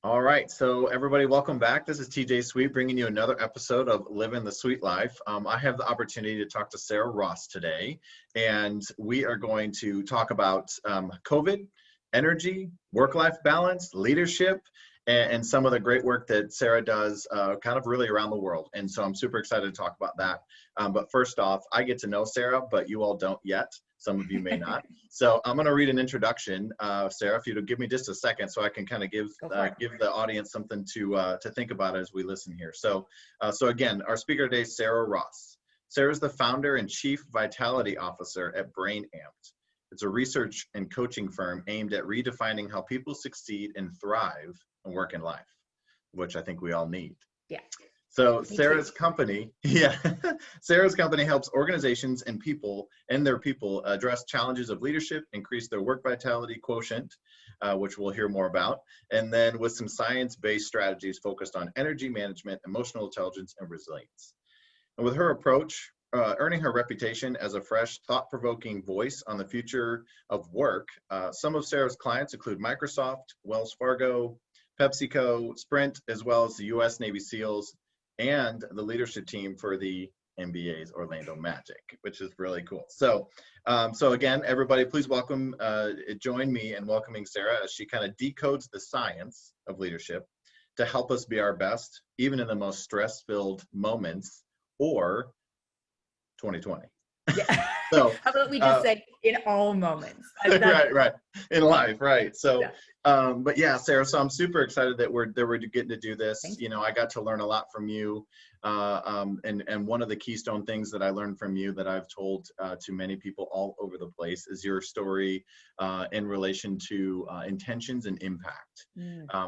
All right, so everybody, welcome back. This is TJ Sweet bringing you another episode of Living the Sweet Life. I have the opportunity to talk to Sara Ross today, and we are going to talk about COVID, energy, work-life balance, leadership, and some of the great work that Sara does kind of really around the world. And so I'm super excited to talk about that. But first off, I get to know Sara, but you all don't yet. Some of you may not. So I'm going to read an introduction, Sara, if you'd give me just a second so I can kind of give the audience something to think about as we listen here. So again, our speaker today is Sara Ross. Sara is the founder and chief vitality officer at Brain Amped. It's a research and coaching firm aimed at redefining how people succeed and thrive in work and life, which I think we all need. Yeah. So Sara's company helps organizations and their people address challenges of leadership, increase their work vitality quotient, which we'll hear more about, and then with some science-based strategies focused on energy management, emotional intelligence, and resilience. And with her approach, earning her reputation as a fresh, thought-provoking voice on the future of work, some of Sara's clients include Microsoft, Wells Fargo, PepsiCo, Sprint, as well as the U.S. Navy SEALs, and the leadership team for the NBA's Orlando Magic, which is really cool. So again, everybody, please join me in welcoming Sara as she kind of decodes the science of leadership to help us be our best, even in the most stress-filled moments, or 2020. Yeah. So how about we just say in all moments? Right. In life, right. So, yeah. But yeah, Sara, so I'm super excited that we're getting to do this. You know, I got to learn a lot from you. And one of the keystone things that I learned from you that I've told to many people all over the place is your story in relation to intentions and impact.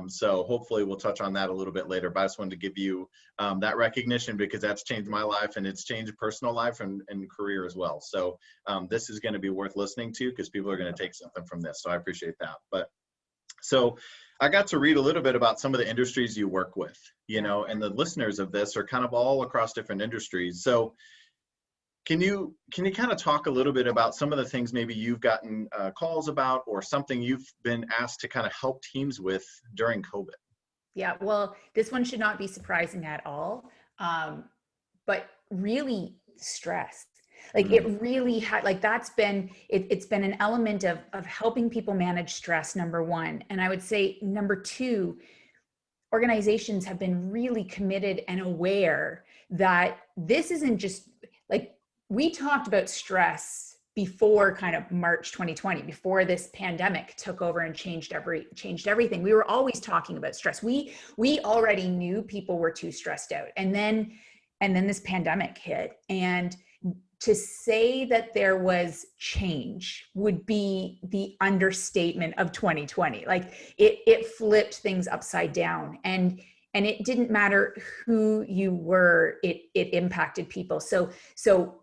So hopefully we'll touch on that a little bit later, but I just wanted to give you that recognition because that's changed my life and it's changed personal life and career as well. So this is going to be worth listening to because people are going to take something from this. So I appreciate that. But so I got to read a little bit about some of the industries you work with, you know, and the listeners of this are kind of all across different industries. So can you kind of talk a little bit about some of the things maybe you've gotten calls about or something you've been asked to kind of help teams with during COVID? Yeah, well, this one should not be surprising at all, but really stress. Like it really had, like that's been, it's been an element of helping people manage stress, number one. And I would say number two, organizations have been really committed and aware that this isn't just like, we talked about stress before kind of March 2020, before this pandemic took over and changed everything. We were always talking about stress. We already knew people were too stressed out. And then this pandemic hit, and to say that there was change would be the understatement of 2020. Like it flipped things upside down, and it didn't matter who you were, it impacted people. So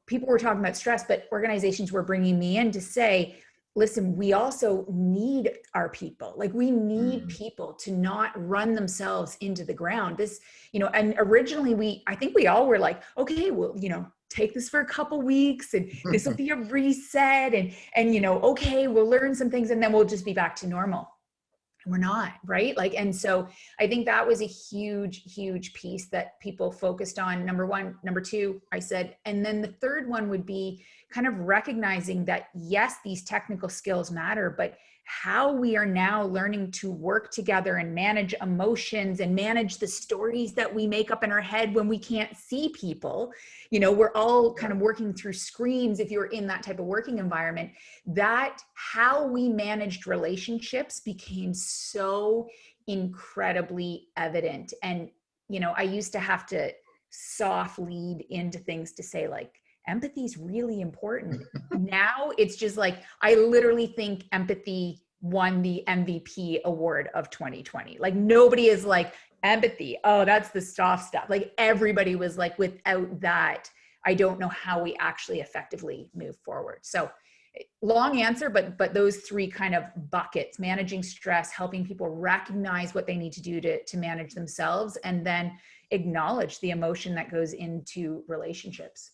people were talking about stress, but organizations were bringing me in to say, listen, we also need our people. Like we need people to not run themselves into the ground. This, you know, and originally I think we all were like, okay, well, you know, take this for a couple weeks and this will be a reset and, you know, okay, we'll learn some things and then we'll just be back to normal. We're not, right? Like, and so I think that was a huge piece that people focused on. Number one. Number two, I said, and then the third one would be kind of recognizing that, yes, these technical skills matter, but how we are now learning to work together and manage emotions and manage the stories that we make up in our head when we can't see people. You know, we're all kind of working through screens. If you're in that type of working environment, that how we managed relationships became so incredibly evident. And, you know, I used to have to soft lead into things to say like, empathy is really important. Now it's just like, I literally think empathy won the MVP award of 2020. Like nobody is like, empathy, oh, that's the soft stuff. Like everybody was like, without that, I don't know how we actually effectively move forward. So long answer, but those three kind of buckets: managing stress, helping people recognize what they need to do to manage themselves, and then acknowledge the emotion that goes into relationships.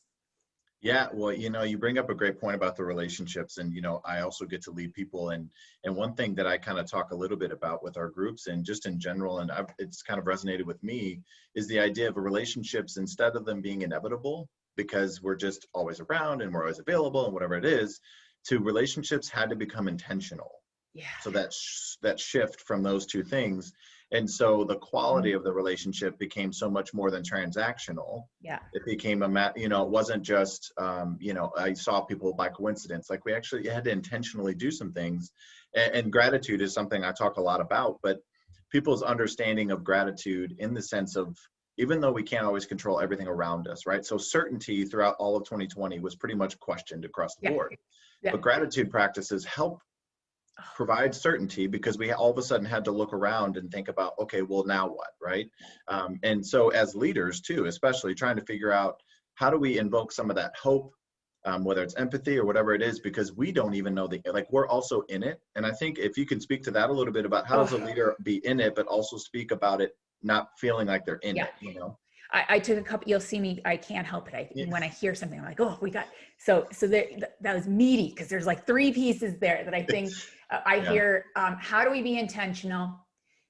Yeah, well, you bring up a great point about the relationships, and I also get to lead people, and one thing that I kind of talk a little bit about with our groups and just in general, and it's kind of resonated with me, is the idea of relationships, instead of them being inevitable because we're just always around and we're always available and whatever it is, to relationships had to become intentional. Yeah. So that shift from those two things, and so the quality of the relationship became so much more than transactional. Yeah. It became it wasn't just I saw people by coincidence. Like, we actually had to intentionally do some things, and gratitude is something I talk a lot about. But people's understanding of gratitude, in the sense of, even though we can't always control everything around us, right? So certainty throughout all of 2020 was pretty much questioned across the Yeah. board. Yeah. But gratitude practices help provide certainty, because we all of a sudden had to look around and think about, okay, well, now what, right? And so as leaders too, especially trying to figure out, how do we invoke some of that hope, whether it's empathy or whatever it is, because we don't even know we're also in it. And I think if you can speak to that a little bit, about how does a leader be in it, but also speak about it not feeling like they're in it, I took a couple, you'll see me, I can't help it. When I hear something, I'm like, oh, we got, so there, that was meaty, because there's like 3 pieces there that I think I hear. How do we be intentional?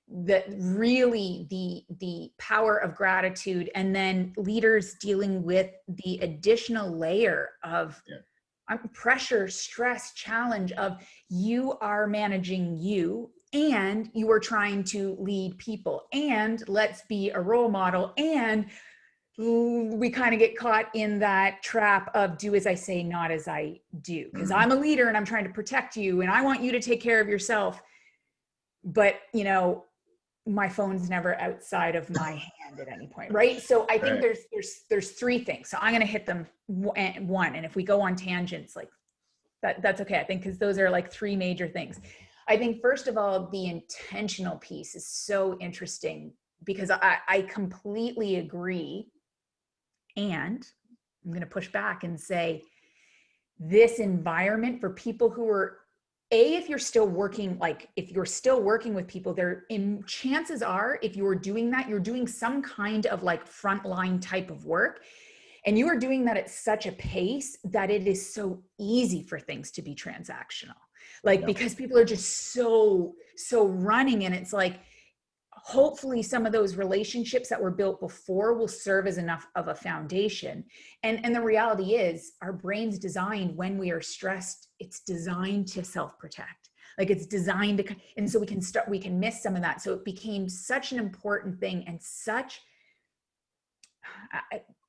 That really the power of gratitude, and then leaders dealing with the additional layer of pressure, stress, challenge of, you are managing you, and you are trying to lead people, and let's be a role model. And we kind of get caught in that trap of, do as I say, not as I do, because I'm a leader and I'm trying to protect you and I want you to take care of yourself. But my phone's never outside of my hand at any point, right? So I think there's 3 things. So I'm going to hit them one, and if we go on tangents, like that's okay. I think, because those are like 3 major things. I think, first of all, the intentional piece is so interesting, because I completely agree. And I'm going to push back and say, this environment for people who are, if you're still working, if you're still working with people, chances are, if you're doing that, you're doing some kind of frontline type of work. And you are doing that at such a pace that it is so easy for things to be transactional. Because people are just so running, and it's like, hopefully some of those relationships that were built before will serve as enough of a foundation. And the reality is, our brain's designed, when we are stressed, it's designed to self-protect. It's designed to, and so we can miss some of that. So it became such an important thing, and such,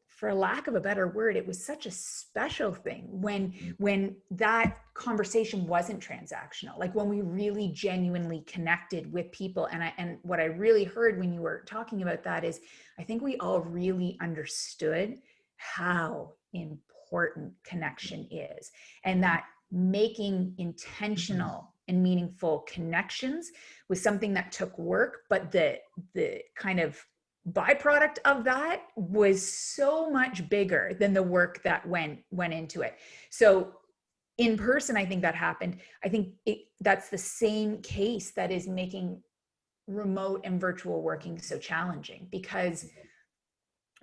for lack of a better word, it was such a special thing when that conversation wasn't transactional, when we really genuinely connected with people. And what I really heard when you were talking about that is, I think we all really understood how important connection is, and that making intentional and meaningful connections was something that took work, but the kind of byproduct of that was so much bigger than the work that went into it. So in person, I think that happened. I think that's the same case that is making remote and virtual working so challenging, because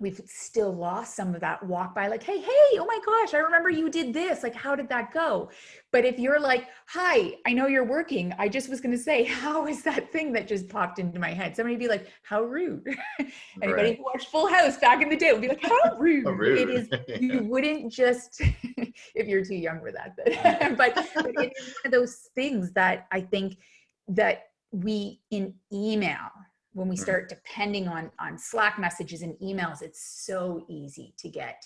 we've still lost some of that walk by, hey, oh my gosh, I remember you did this. How did that go? But if you're like, hi, I know you're working, I just was going to say, how is that thing that just popped into my head? Somebody would be like, how rude. Anybody who watched Full House back in the day would be like, how rude. How rude. It is, you wouldn't just, if you're too young for that, but it is one of those things that I think that we, in email, when we start depending on Slack messages and emails, it's so easy to get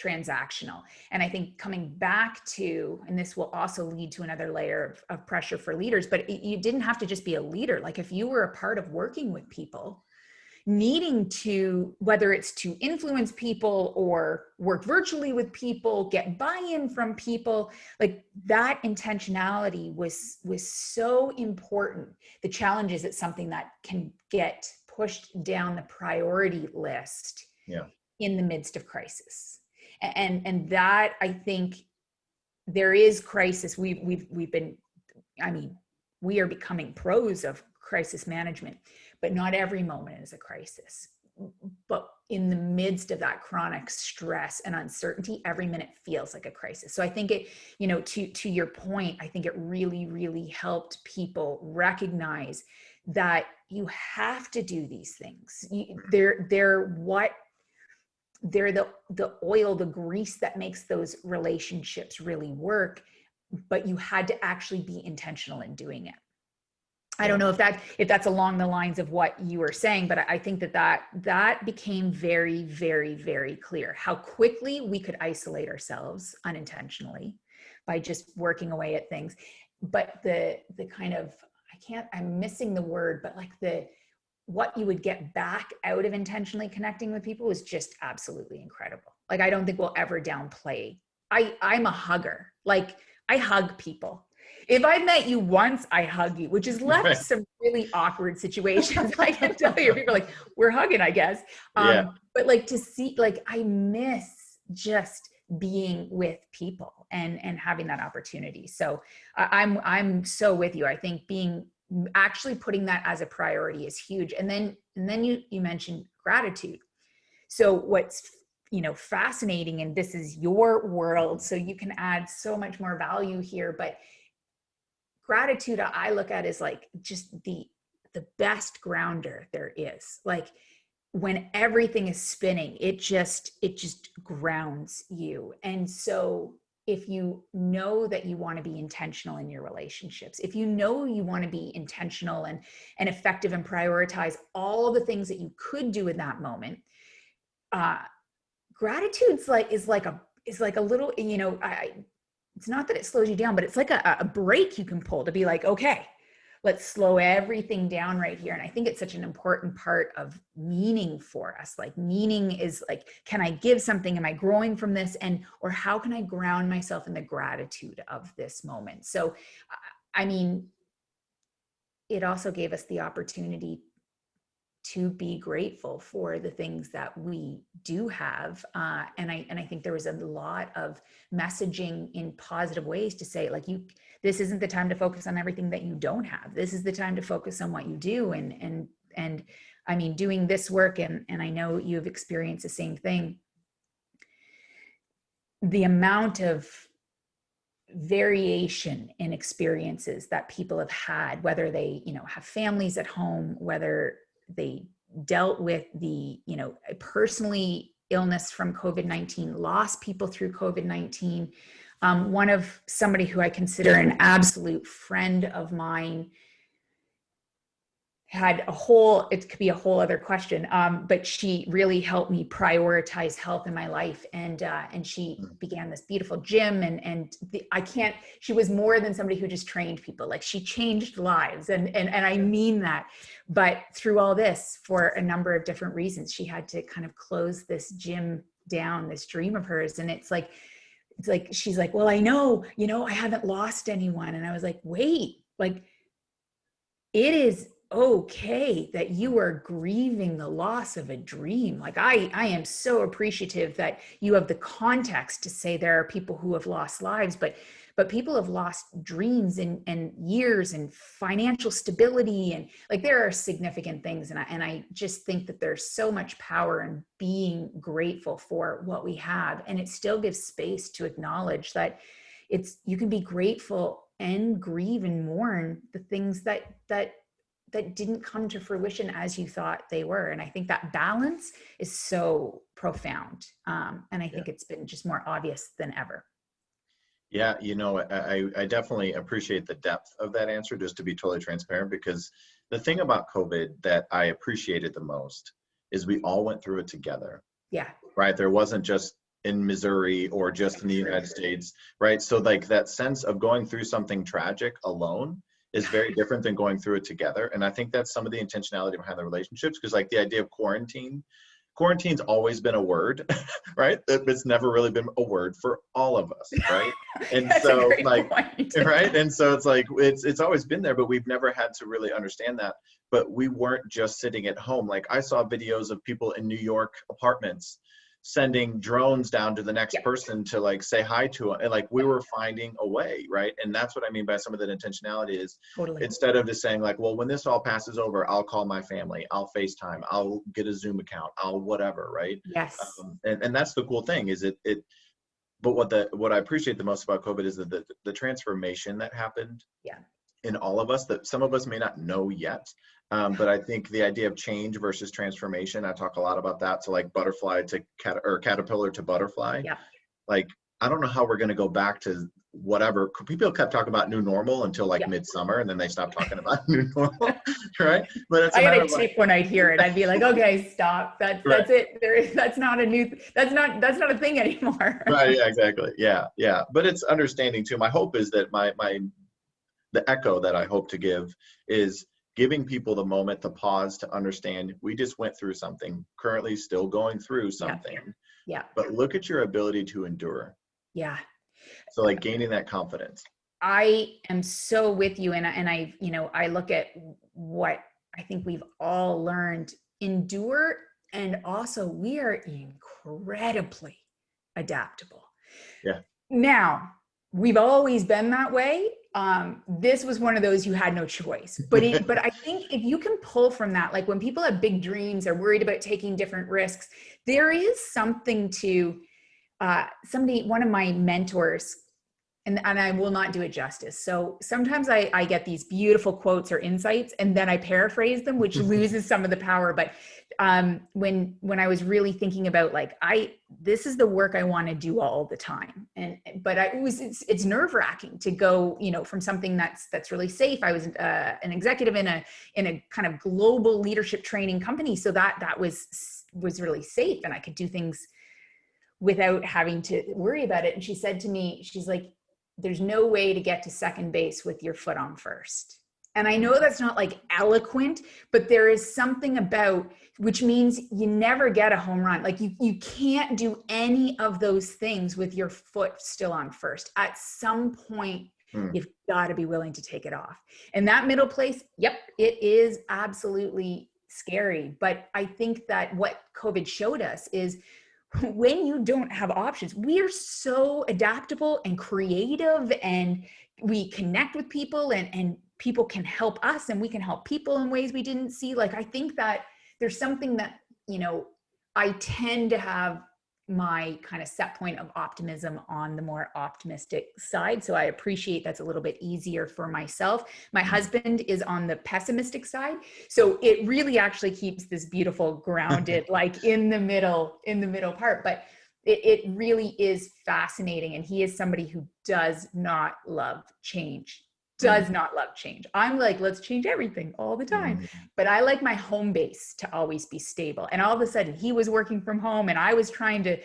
transactional. And I think coming back to, and this will also lead to another layer of pressure for leaders, but you didn't have to just be a leader. If you were a part of working with people, needing to, whether it's to influence people or work virtually with people, get buy-in from people, that intentionality was so important. The challenge is, it's something that can get pushed down the priority list in the midst of crisis. And that, I think, there is crisis. We've been, we are becoming pros of crisis management, but not every moment is a crisis. but in the midst of that chronic stress and uncertainty, every minute feels like a crisis. So I think it, you know, to your point, I think it really, really helped people recognize that you have to do these things. They're the oil, the grease that makes those relationships really work, but you had to actually be intentional in doing it. I don't know if that's along the lines of what you were saying, but I think that became very, very, very clear how quickly we could isolate ourselves unintentionally by just working away at things. But the kind of, I'm missing the word, but like what you would get back out of intentionally connecting with people was just absolutely incredible. Like, I don't think we'll ever downplay. I'm a hugger. Like, I hug people. If I met you once, I hug you, which has left some really awkward situations. I can tell you, people are like, we're hugging, I guess. But like, to see, like, I miss just being with people and having that opportunity. So I'm so with you. I think actually putting that as a priority is huge. And then you mentioned gratitude. So what's, you know, fascinating, and this is your world, so you can add so much more value here, but gratitude I look at as like just the best grounder there is. Like, when everything is spinning, it just grounds you. And so if you know that you want to be intentional in your relationships, if you know you want to be intentional and effective and prioritize all the things that you could do in that moment, gratitude is like a little, you know, it's not that it slows you down, but it's like a break you can pull to be like, okay, let's slow everything down right here. And I think it's such an important part of meaning for us. Like, meaning is like, can I give something? Am I growing from this? Or how can I ground myself in the gratitude of this moment? So, I mean, it also gave us the opportunity to be grateful for the things that we do have. And I think there was a lot of messaging in positive ways to say, like, this isn't the time to focus on everything that you don't have. This is the time to focus on what you do. And I mean, doing this work, and I know you've experienced the same thing, the amount of variation in experiences that people have had, whether they, you know, have families at home, whether they dealt with the, you know, personally illness from COVID-19, lost people through COVID-19. Somebody who I consider an absolute friend of mine had it could be a whole other question, but she really helped me prioritize health in my life, and she began this beautiful gym, she was more than somebody who just trained people. Like, she changed lives, and I mean that. But through all this, for a number of different reasons, she had to kind of close this gym down, this dream of hers. And it's like she's like, well, I know, you know, I haven't lost anyone. And I was like, wait, like, it is okay that you are grieving the loss of a dream. Like, I am so appreciative that you have the context to say there are people who have lost lives, but people have lost dreams and years and financial stability. And like, there are significant things. And I just think that there's so much power in being grateful for what we have. And it still gives space to acknowledge that you can be grateful and grieve and mourn the things that didn't come to fruition as you thought they were. And I think that balance is so profound. And I think it's been just more obvious than ever. Yeah, you know, I definitely appreciate the depth of that answer, just to be totally transparent, because the thing about COVID that I appreciated the most is we all went through it together. Yeah. Right? There wasn't just in Missouri or just in the United States, right? So like, that sense of going through something tragic alone is very different than going through it together. And I think that's some of the intentionality behind the relationships, because like the idea of quarantine's always been a word, right? It's never really been a word for all of us, right? And so like, right? And so it's like, it's always been there, but we've never had to really understand that. But we weren't just sitting at home. Like, I saw videos of people in New York apartments sending drones down to the next Yeah. person to like say hi to them. And like we were finding a way, right? And that's what I mean by some of that intentionality is Totally. instead of just saying like, well, when this all passes over, I'll call my family, I'll FaceTime, I'll get a Zoom account, I'll whatever, right? Yes. And that's the cool thing is but what I appreciate the most about COVID is the transformation that happened Yeah. in all of us that some of us may not know yet. But I think the idea of change versus transformation, I talk a lot about that. So like butterfly to caterpillar to butterfly. Yeah. Like, I don't know how we're going to go back to whatever. People kept talking about new normal until like midsummer, and then they stopped talking about new normal, right? But it's I a got matter a of like, tip when I'd hear it. I'd be like, okay, stop. That's it. That's not a thing anymore. right, yeah, exactly. Yeah, yeah. But it's understanding too. My hope is that the echo that I hope to give is giving people the moment to pause to understand we just went through something, currently still going through something. Yeah. But look at your ability to endure. Yeah. So like gaining that confidence. I am so with you. And I look at what I think we've all learned, endure. And also we are incredibly adaptable. Yeah. Now, we've always been that way. This was one of those you had no choice. But I think if you can pull from that, like when people have big dreams, are worried about taking different risks, there is something to one of my mentors, and I will not do it justice. So sometimes I get these beautiful quotes or insights, and then I paraphrase them, which loses some of the power. But when I was really thinking about like, this is the work I want to do all the time. But it's nerve wracking to go, from something that's really safe. I was an executive in a kind of global leadership training company. So that was really safe, and I could do things without having to worry about it. And she said to me, she's like, there's no way to get to second base with your foot on first. And I know that's not like eloquent, but there is something about, which means you never get a home run. Like you can't do any of those things with your foot still on first. At some point, you've got to be willing to take it off. And that middle place, yep, it is absolutely scary. But I think that what COVID showed us is when you don't have options, we are so adaptable and creative, and we connect with people, and people can help us, and we can help people in ways we didn't see. Like, I think that there's something that, I tend to have my kind of set point of optimism on the more optimistic side. So I appreciate that's a little bit easier for myself. My husband is on the pessimistic side. So it really actually keeps this beautiful grounded, like in the middle part. But it really is fascinating. And he is somebody who does not love change. I'm like, let's change everything all the time. But I like my home base to always be stable. And all of a sudden he was working from home, and I was trying to,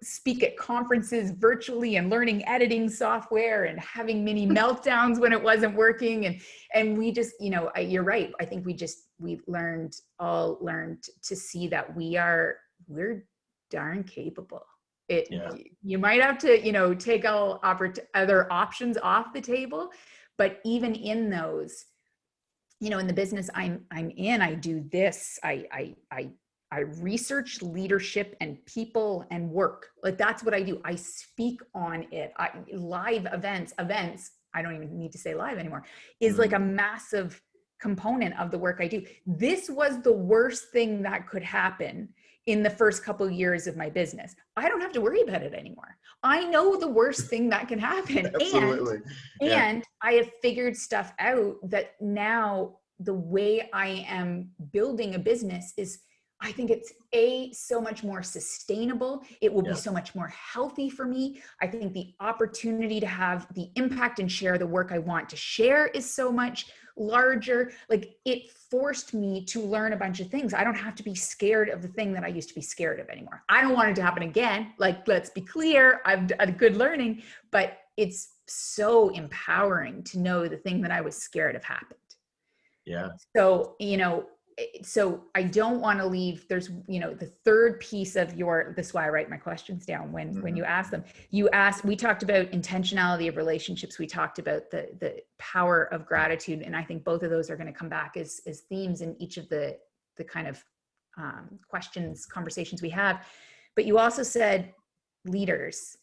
speak at conferences virtually and learning editing software and having mini meltdowns when it wasn't working. And we just, you're right. I think we all learned to see that we're darn capable. You might have to, take all other options off the table. But even in those, in the business I'm in, I do this. I research leadership and people and work. Like, that's what I do. I speak on it. Live events. I don't even need to say live anymore. Is like a massive component of the work I do. This was the worst thing that could happen in the first couple of years of my business. I don't have to worry about it anymore. I know the worst thing that can happen. Absolutely. And I have figured stuff out that now the way I am building a business is, I think it's so much more sustainable. It will be so much more healthy for me. I think the opportunity to have the impact and share the work I want to share is so much larger. Like, it forced me to learn a bunch of things. I don't have to be scared of the thing that I used to be scared of anymore. I don't want it to happen again. Like, let's be clear, I've done good learning, but it's so empowering to know the thing that I was scared of happened. Yeah. So, so I don't want to leave. There's, the third piece of this is why I write my questions down when you ask them. We talked about intentionality of relationships. We talked about the power of gratitude. And I think both of those are going to come back as themes in each of the kind of conversations we have. But you also said leaders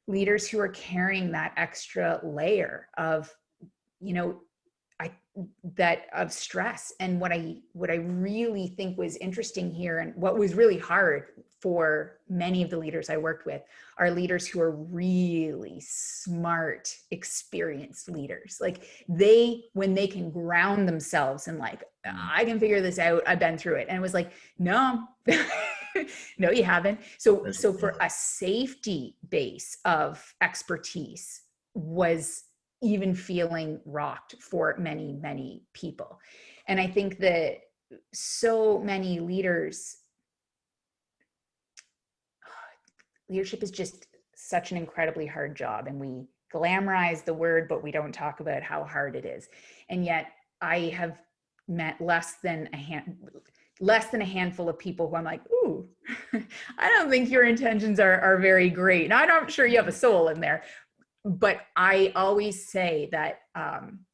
who are carrying that extra layer of, you know, that of stress. And what I really think was interesting here, and what was really hard for many of the leaders I worked with, are leaders who are really smart, experienced leaders. Like when they can ground themselves and like, I can figure this out, I've been through it. And it was like, no, no, you haven't. So for a safety base of expertise was even feeling rocked for many, many people. And I think that so many leadership is just such an incredibly hard job. And we glamorize the word, but we don't talk about how hard it is. And yet I have met less than a handful of people who I'm like, ooh, I don't think your intentions are very great. And I'm not sure you have a soul in there. But I always say that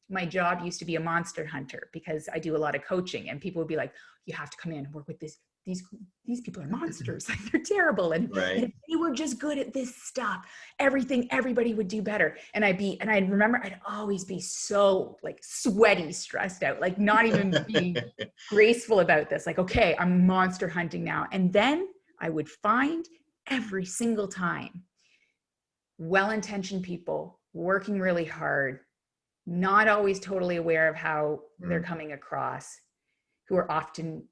my job used to be a monster hunter, because I do a lot of coaching, and people would be like, you have to come in and work with these people are monsters. Like, they're terrible. And if they were just good at this stuff, everybody would do better. And I remember I'd always be so like sweaty, stressed out, like not even being graceful about this. Like, okay, I'm monster hunting now. And then I would find every single time well-intentioned people working really hard, not always totally aware of how they're coming across, who are often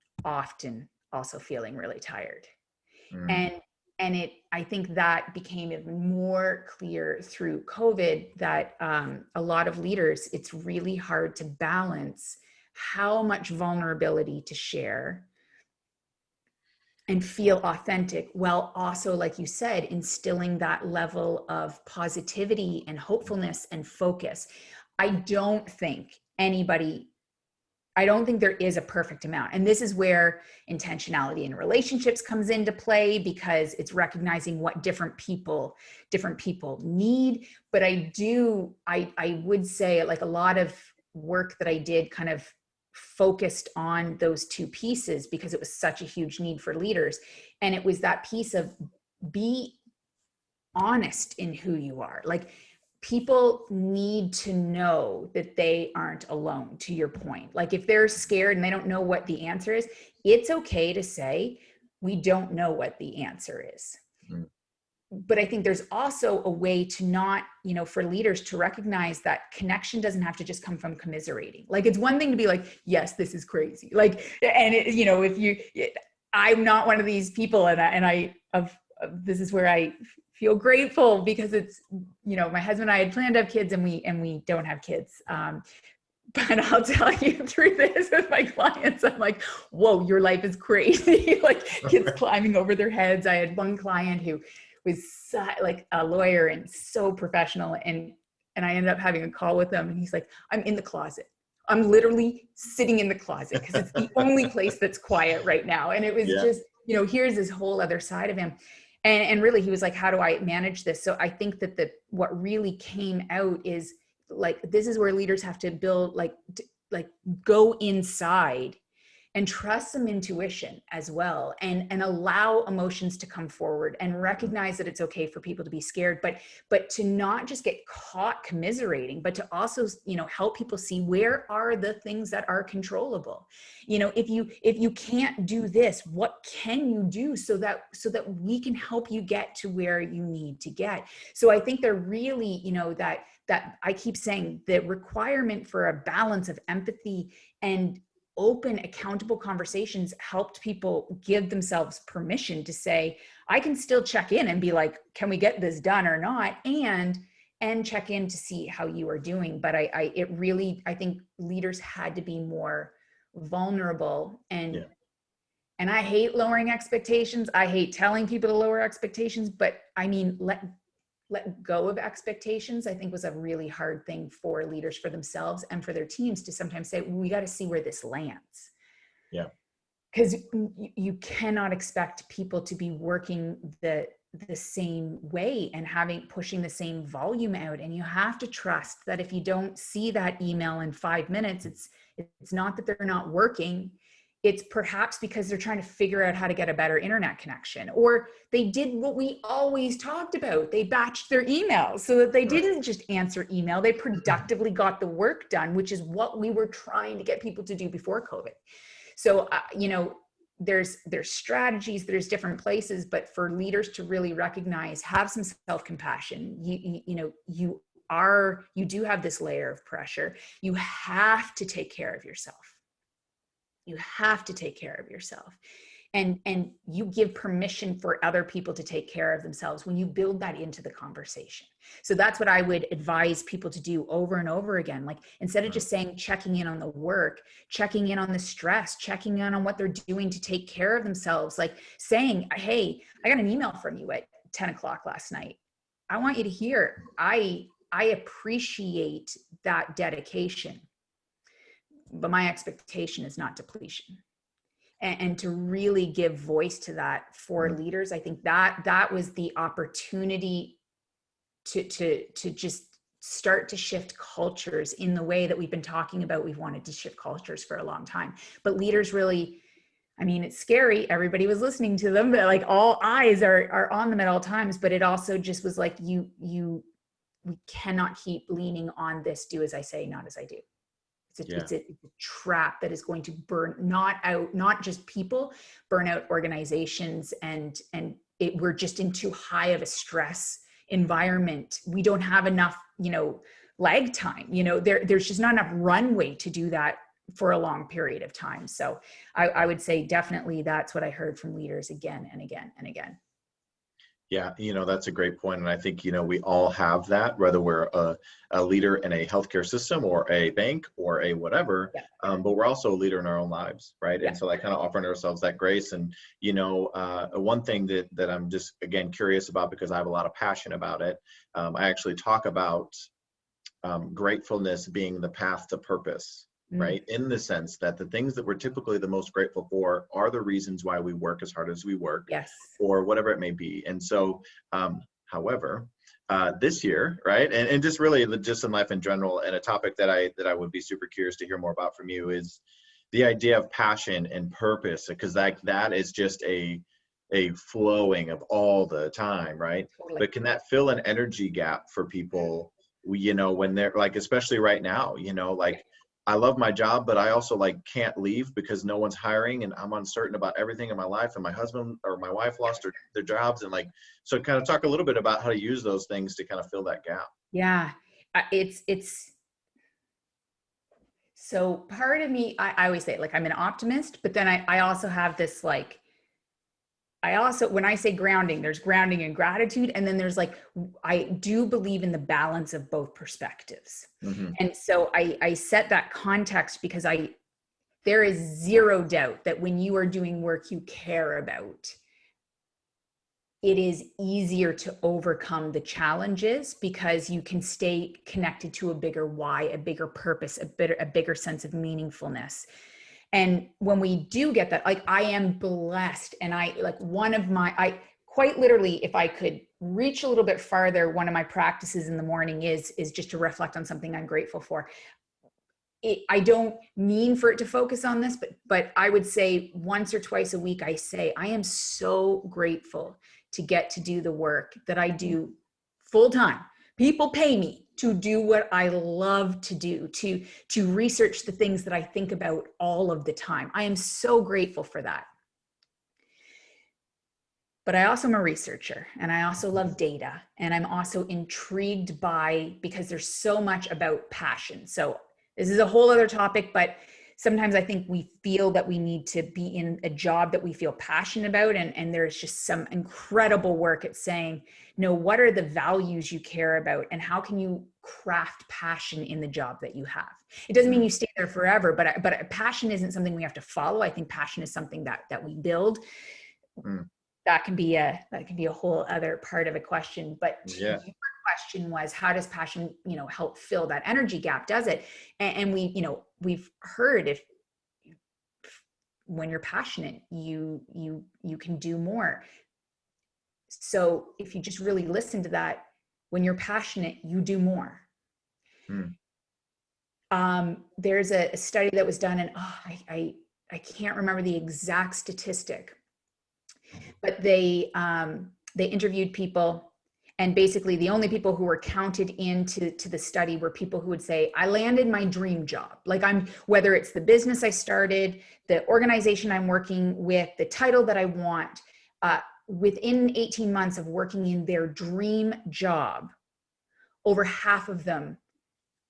also feeling really tired. And I think that became even more clear through COVID, that a lot of leaders, it's really hard to balance how much vulnerability to share and feel authentic, while also, like you said, instilling that level of positivity and hopefulness and focus. I don't think there is a perfect amount. And this is where intentionality in relationships comes into play, because it's recognizing what different people need. But I would say, like, a lot of work that I did kind of focused on those two pieces, because it was such a huge need for leaders. And it was that piece of, be honest in who you are. Like, people need to know that they aren't alone, to your point. Like, if they're scared and they don't know what the answer is, it's okay to say, we don't know what the answer is. But I think there's also a way to not, for leaders to recognize that connection doesn't have to just come from commiserating. Like, it's one thing to be like, yes, this is crazy. Like, and I'm not one of these people, this is where I feel grateful, because it's, my husband and I had planned to have kids, and we don't have kids. But I'll tell you, through this with my clients, I'm like, whoa, your life is crazy. Like, kids climbing over their heads. I had one client who was like a lawyer and so professional. And I ended up having a call with him, and he's like, I'm in the closet. I'm literally sitting in the closet, because it's the only place that's quiet right now. And it was just, here's this whole other side of him. And really, he was like, how do I manage this? So I think that what really came out is, like, this is where leaders have to build, like go inside and trust some intuition as well, and allow emotions to come forward, and recognize that it's okay for people to be scared, but to not just get caught commiserating, but to also, help people see, where are the things that are controllable. If you can't do this, what can you do so that we can help you get to where you need to get. So I think they're really, that I keep saying, the requirement for a balance of empathy and open, accountable conversations helped people give themselves permission to say, I can still check in and be like, can we get this done or not? And check in to see how you are doing. But I think leaders had to be more vulnerable, and I hate lowering expectations. I hate telling people to lower expectations, but I mean, let go of expectations, I think, was a really hard thing for leaders, for themselves and for their teams, to sometimes say, we got to see where this lands. Yeah. Because you cannot expect people to be working the same way and pushing the same volume out. And you have to trust that if you don't see that email in 5 minutes, it's not that they're not working. it's perhaps because they're trying to figure out how to get a better internet connection, or they did what we always talked about. They batched their emails so that they didn't just answer email. They productively got the work done, which is what we were trying to get people to do before COVID. So, you know, there's strategies, there's different places, but for leaders to really recognize, have some self-compassion, you know, you do have this layer of pressure. You have to take care of yourself. You have to take care of yourself. And you give permission for other people to take care of themselves when you build that into the conversation. So that's what I would advise people to do over and over again. Like, instead of just saying, checking in on the work, checking in on the stress, checking in on what they're doing to take care of themselves, like saying, hey, I got an email from you at 10 o'clock last night. I want you to hear, I appreciate that dedication, but my expectation is not depletion. And to really give voice to that for leaders, I think that was the opportunity to just start to shift cultures in the way that we've been talking about. We've wanted to shift cultures for a long time, but leaders really, I mean, it's scary. Everybody was listening to them, but like all eyes are on them at all times. But it also just was like, we cannot keep leaning on this, do as I say, not as I do. It's a trap that is going to burn not just people, burn out organizations, and we're just in too high of a stress environment. We don't have enough, you know, lag time. You know, there's just not enough runway to do that for a long period of time. So I would say definitely that's what I heard from leaders again and again and again. Yeah, you know, that's a great point. And I think, you know, we all have that, whether we're a leader in a healthcare system or a bank or a whatever, but we're also a leader in our own lives, right? And so like kind of offering ourselves that grace. And, you know, one thing that I'm just, again, curious about, because I have a lot of passion about it, I actually talk about gratefulness being the path to purpose. Right? In the sense that the things that we're typically the most grateful for are the reasons why we work as hard as we work, or whatever it may be. And so, however, this year, right, and just really just in life in general, and a topic that I would be super curious to hear more about from you is the idea of passion and purpose, because that is just a flowing of all the time, right? Totally. But can that fill an energy gap for people, you know, when they're like, especially right now, you know, like, I love my job, but I also like can't leave because no one's hiring, and I'm uncertain about everything in my life, and my husband or my wife lost their jobs. And like, so kind of talk a little bit about how to use those things to kind of fill that gap. Yeah, it's so part of me, I always say, like, I'm an optimist, but then I also have this, like, when I say grounding, there's grounding in gratitude. And then there's like, I do believe in the balance of both perspectives. And so I set that context because there is zero doubt that when you are doing work you care about, it is easier to overcome the challenges because you can stay connected to a bigger why, a bigger purpose, a bigger sense of meaningfulness. And when we do get that, like, I am blessed. And I quite literally, if I could reach a little bit farther, one of my practices in the morning is just to reflect on something I'm grateful for. I don't mean for it to focus on this, but I would say once or twice a week, I say, I am so grateful to get to do the work that I do full time. People pay me to do what I love to do, to research the things that I think about all of the time. I am so grateful for that. But I also am a researcher, and I also love data, and I'm also intrigued because there's so much about passion. So this is a whole other topic, but sometimes I think we feel that we need to be in a job that we feel passionate about. And there's just some incredible work at saying, no, what are the values you care about, and how can you craft passion in the job that you have? It doesn't mean you stay there forever, but passion isn't something we have to follow. I think passion is something that we build. That can be a whole other part of a question. But your question was, how does passion, you know, help fill that energy gap? Does it? And we, you know, we've heard when you're passionate, you can do more. So if you just really listen to that, when you're passionate, you do more. There's a study that was done, and I I can't remember the exact statistic, but they interviewed people, and basically the only people who were counted into the study were people who would say, I landed my dream job. Like, whether it's the business I started, the organization I'm working with, the title that I want, within 18 months of working in their dream job, over half of them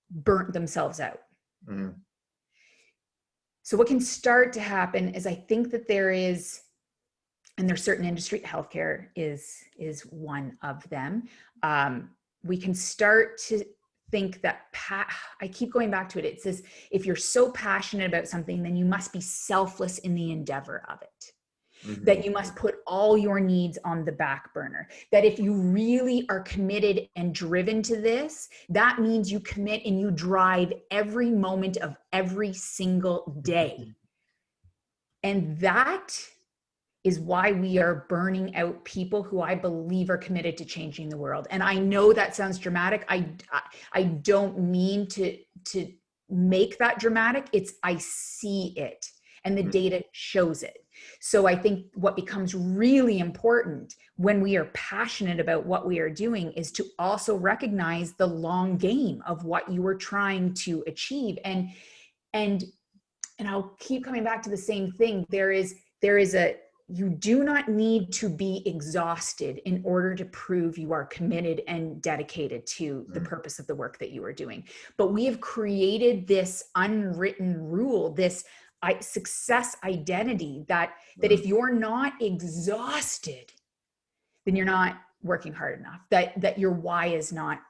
burnt themselves out. Mm-hmm. So what can start to happen is, I think that there's certain industry, healthcare is one of them. We can start to think that, I keep going back to it. It says, if you're so passionate about something, then you must be selfless in the endeavor of it. Mm-hmm. That you must put all your needs on the back burner. That if you really are committed and driven to this, that means you commit and you drive every moment of every single day. And that is why we are burning out people who I believe are committed to changing the world. And I know that sounds dramatic. I don't mean to make that dramatic. I see it, and the data shows it. So I think what becomes really important when we are passionate about what we are doing is to also recognize the long game of what you are trying to achieve. And I'll keep coming back to the same thing. You do not need to be exhausted in order to prove you are committed and dedicated to the purpose of the work that you are doing. But we have created this unwritten rule, this success identity that if you're not exhausted, then you're not working hard enough, that your why is not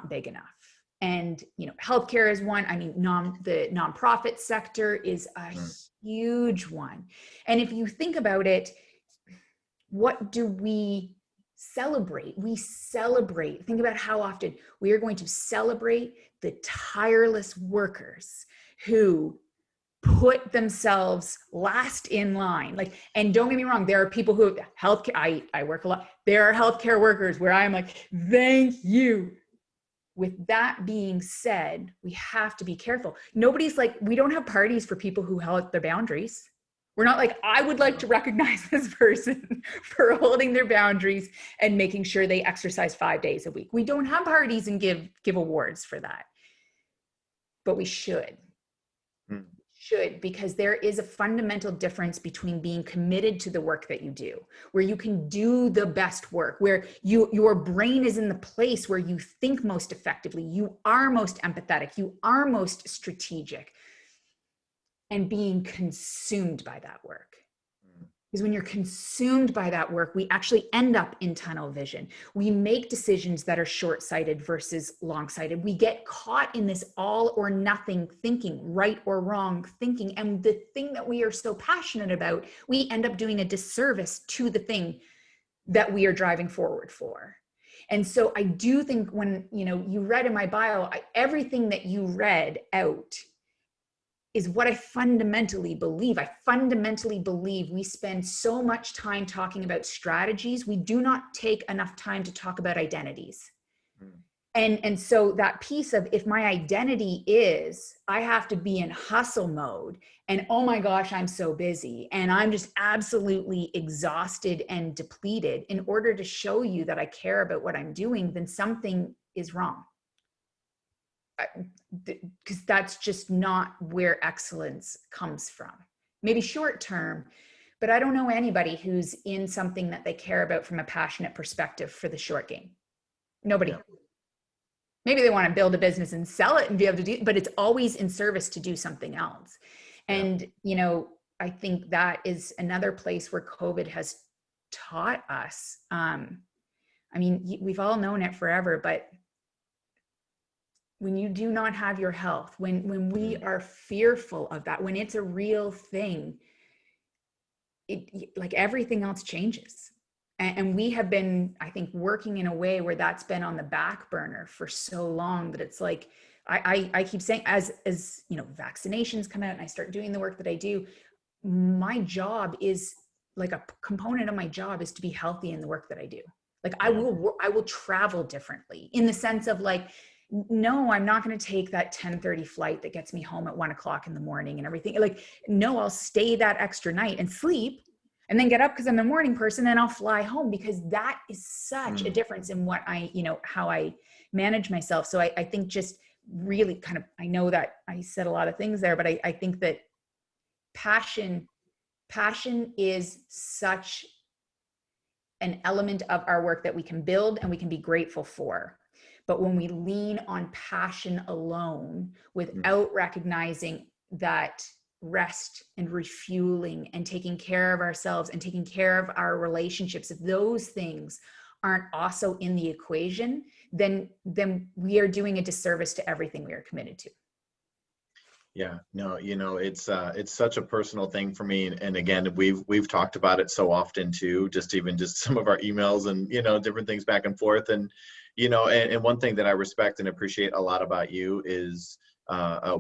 big enough. And, healthcare is one. I mean, the nonprofit sector is a huge one. And if you think about it, what do we celebrate? We celebrate. Think about how often we are going to celebrate the tireless workers who put themselves last in line. And don't get me wrong, there are people who healthcare, I work a lot. There are healthcare workers where I'm like, thank you. With that being said, we have to be careful. We don't have parties for people who held their boundaries. We're not like, I would like to recognize this person for holding their boundaries and making sure they exercise 5 days a week. We don't have parties and give awards for that. But we should. Because there is a fundamental difference between being committed to the work that you do, where you can do the best work, where your brain is in the place where you think most effectively, you are most empathetic, you are most strategic, and being consumed by that work. Because when you're consumed by that work, we actually end up in tunnel vision. We make decisions that are short-sighted versus long-sighted. We get caught in this all or nothing thinking, right or wrong thinking. And the thing that we are so passionate about, we end up doing a disservice to the thing that we are driving forward for. And so I do think when, you read in my bio, everything that you read out is what I fundamentally believe. I fundamentally believe we spend so much time talking about strategies. We do not take enough time to talk about identities. And so that piece of, if my identity is, I have to be in hustle mode, and oh my gosh, I'm so busy, and I'm just absolutely exhausted and depleted in order to show you that I care about what I'm doing, then something is wrong. Because that's just not where excellence comes from. Maybe short term, but I don't know anybody who's in something that they care about from a passionate perspective for the short game. Nobody. Maybe they want to build a business and sell it and be able to do, but it's always in service to do something else. And, I think that is another place where COVID has taught us. We've all known it forever, but when you do not have your health, when we are fearful of that, when it's a real thing, like everything else changes. And we have been, I think, working in a way where that's been on the back burner for so long that it's like, I keep saying, as vaccinations come out and I start doing the work that I do, my job is, like, a component of my job is to be healthy in the work that I do. Like, I will travel differently, in the sense of, like, no, I'm not going to take that 10:30 flight that gets me home at 1:00 in the morning and everything. Like, no, I'll stay that extra night and sleep and then get up because I'm a morning person, and I'll fly home, because that is such a difference in what I, how I manage myself. So I think just really kind of, I know that I said a lot of things there, but I think that passion is such an element of our work that we can build and we can be grateful for. But when we lean on passion alone without recognizing that rest and refueling and taking care of ourselves and taking care of our relationships, if those things aren't also in the equation, then we are doing a disservice to everything we are committed to. Yeah, no, it's such a personal thing for me. And again, we've talked about it so often too, just some of our emails and, different things back and forth. And, and one thing that I respect and appreciate a lot about you is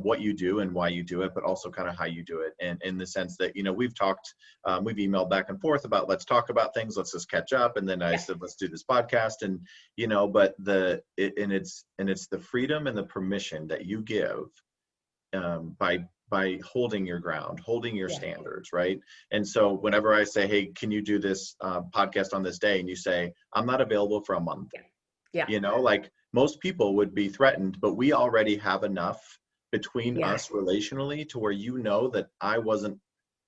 what you do and why you do it, but also kind of how you do it. And in the sense that, we've talked, we've emailed back and forth about, let's talk about things, let's just catch up. And then I said, let's do this podcast. And, but it's the freedom and the permission that you give by holding your ground, holding your standards, right? And so whenever I say, hey, can you do this podcast on this day? And you say, I'm not available for a month. Like most people would be threatened, but we already have enough between us relationally to where that I wasn't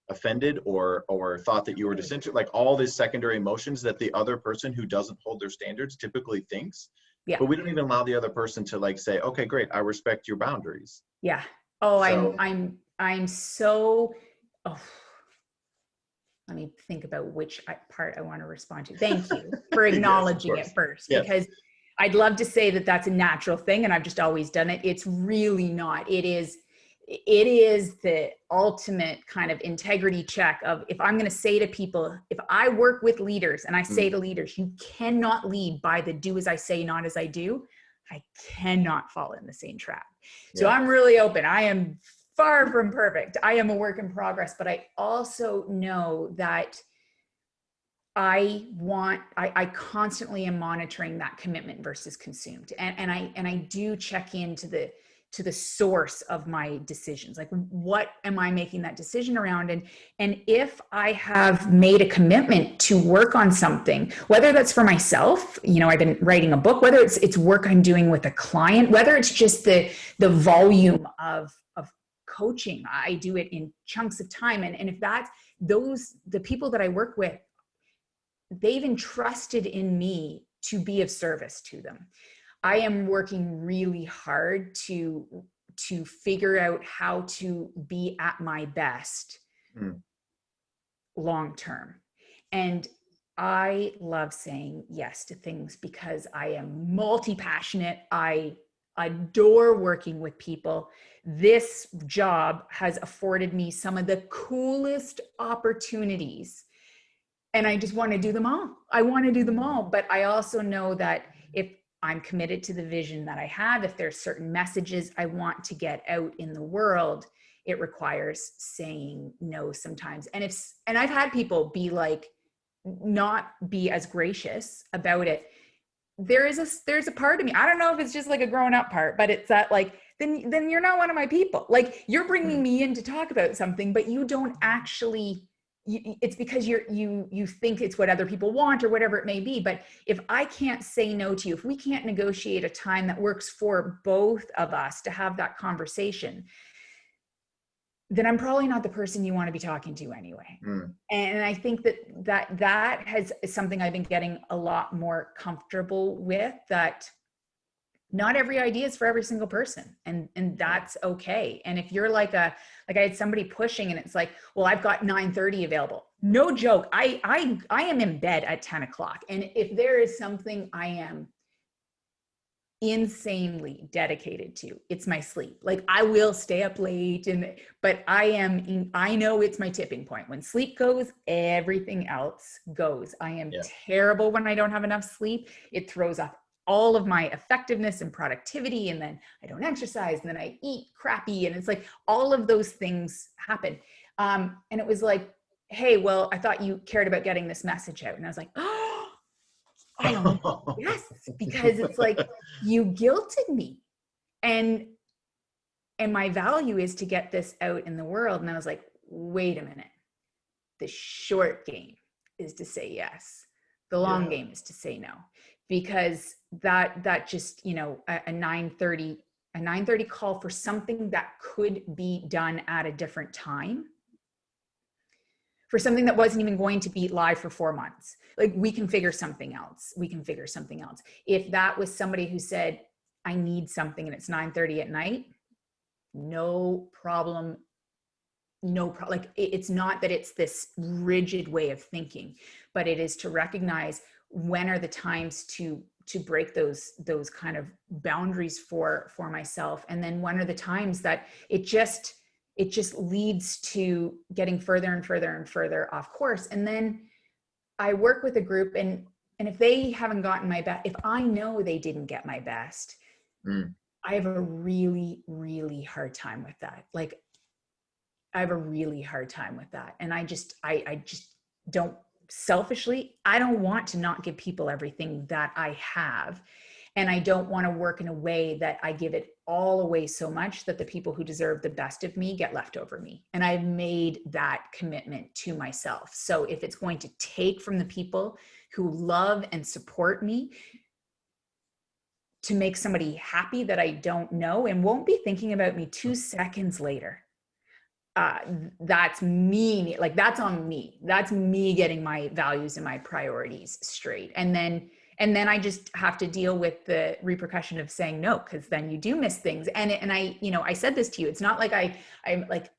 offended or thought that you were disinterested, like all these secondary emotions that the other person who doesn't hold their standards typically thinks. But we don't even allow the other person to like say, okay, great, I respect your boundaries. Oh, so, I'm so, let me think about which part I want to respond to. Thank you for acknowledging it first, because I'd love to say that that's a natural thing and I've just always done it. It's really not. It is the ultimate kind of integrity check of, if I'm going to say to people, if I work with leaders and I say to leaders, you cannot lead by the do as I say, not as I do, I cannot fall in the same trap. So I'm really open. I am far from perfect. I am a work in progress, but I also know that I constantly am monitoring that commitment versus consumed. And I do check into the source of my decisions. Like, what am I making that decision around? And if I have made a commitment to work on something, whether that's for myself, I've been writing a book, whether it's work I'm doing with a client, whether it's just the volume of coaching, I do it in chunks of time. And if that's the people that I work with, they've entrusted in me to be of service to them. I am working really hard to figure out how to be at my best long term. And I love saying yes to things because I am multi-passionate. I adore working with people. This job has afforded me some of the coolest opportunities. And I just want to do them all. I want to do them all. But I also know that if I'm committed to the vision that I have, if there's certain messages I want to get out in the world, it requires saying no sometimes. And I've had people be like, not be as gracious about it. There's a part of me, I don't know if it's just like a grown up part, but it's that like, then you're not one of my people. Like, you're bringing me in to talk about something, but you don't actually, it's because you think it's what other people want or whatever it may be. But if I can't say no to you, if we can't negotiate a time that works for both of us to have that conversation, then I'm probably not the person you want to be talking to anyway. And I think that is something I've been getting a lot more comfortable with, that not every idea is for every single person, and that's okay. And if you're like I had somebody pushing and it's like, well, I've got 9:30 available. No joke. I am in bed at 10 o'clock. And if there is something I am insanely dedicated to, it's my sleep. Like, I will stay up late, but I know it's my tipping point. When sleep goes, everything else goes. I am terrible when I don't have enough sleep. It throws off all of my effectiveness and productivity. And then I don't exercise, and then I eat crappy. And it's like all of those things happen. And it was like, hey, well, I thought you cared about getting this message out. And I was like, oh, yes, because it's like, you guilted me. and my value is to get this out in the world. And I was like, wait a minute. The short game is to say yes. The long game is to say no, because that just, you know, a 9:30 call for something that could be done at a different time, for something that wasn't even going to be live for 4 months. Like, we can figure something else. If that was somebody who said, I need something and it's 9:30 at night, no problem. Like, it's not that it's this rigid way of thinking, but it is to recognize when are the times to break those kind of boundaries for myself. And then when are the times that it just leads to getting further and further and further off course. And then I work with a group, and if they haven't gotten my best, if I know they didn't get my best, I have a really, really hard time with that. Like, I have a really hard time with that. And I just don't, selfishly, I don't want to not give people everything that I have. And I don't want to work in a way that I give it all away so much that the people who deserve the best of me get left over me. And I've made that commitment to myself. So if it's going to take from the people who love and support me to make somebody happy that I don't know and won't be thinking about me 2 seconds later, that's me. Like, that's on me. That's me getting my values and my priorities straight. And then I just have to deal with the repercussion of saying no, because then you do miss things. And I, you know, I said this to you. It's not like I'm like,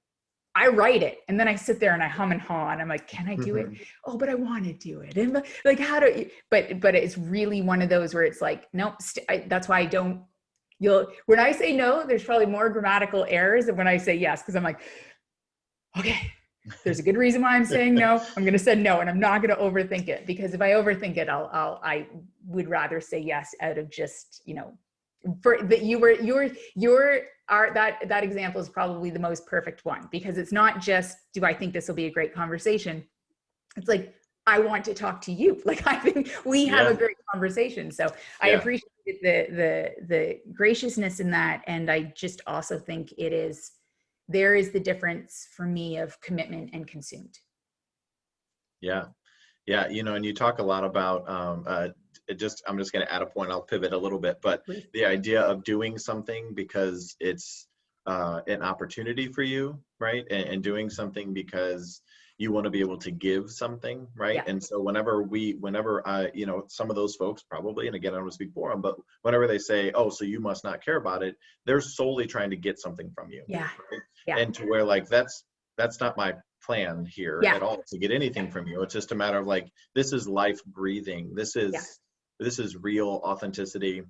I write it and then I sit there and I hum and haw and I'm like, can I do it? Oh, but I want to do it. And like, how do you, but it's really one of those where it's like, no, that's why I don't, when I say no, there's probably more grammatical errors than when I say yes. Cause I'm like, okay, there's a good reason why I'm saying no. I'm going to say no, and I'm not going to overthink it, because if I overthink it, I would rather say yes out of just, you know, for that that example is probably the most perfect one, because it's not just, do I think this will be a great conversation? It's like, I want to talk to you. Like, I think we have a great conversation. So I appreciate the graciousness in that. And I just also think there is the difference for me of commitment and consumed. Yeah. You know, and you talk a lot about, I'm just going to add a point. I'll pivot a little bit, but the idea of doing something because it's an opportunity for you, right? And doing something because you want to be able to give something, right? And so whenever you know, some of those folks probably, and again, I don't want to speak for them, but whenever they say, oh, so you must not care about it, they're solely trying to get something from you. Right? And to where, like, that's not my plan here at all, to get anything from you. It's just a matter of, like, this is life breathing. This is real authenticity.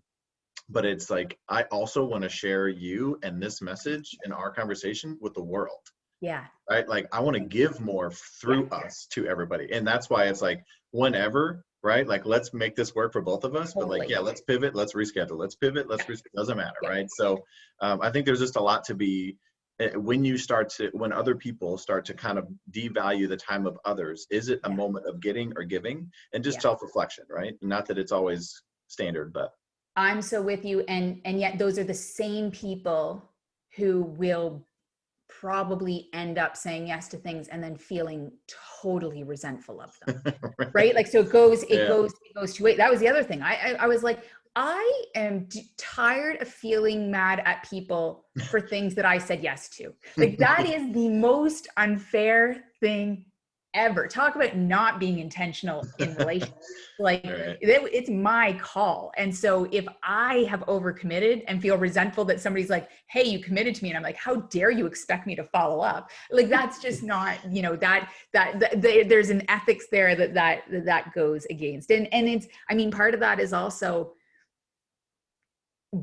But it's like, I also want to share you and this message in our conversation with the world. Right? Like, I want to give more through us to everybody. And that's why it's like, whenever, right? Like, let's make this work for both of us. But like, let's pivot, let's reschedule, let's pivot, let's reschedule. Doesn't matter, right? So I think there's just a lot to be, when other people start to kind of devalue the time of others, is it a moment of getting or giving? And just self-reflection, right? Not that it's always standard, but. I'm so with you. And yet those are the same people who will probably end up saying yes to things and then feeling totally resentful of them. Right? Like, so it goes to wait. That was the other thing. I was like, I am tired of feeling mad at people for things that I said yes to. Like, that is the most unfair thing ever. Talk about not being intentional in relationships. Like, it's my call. And so if I have overcommitted and feel resentful that somebody's like, hey, you committed to me, and I'm like, how dare you expect me to follow up? Like, that's just not, you know, that there's an ethics there that goes against. And it's, I mean, part of that is also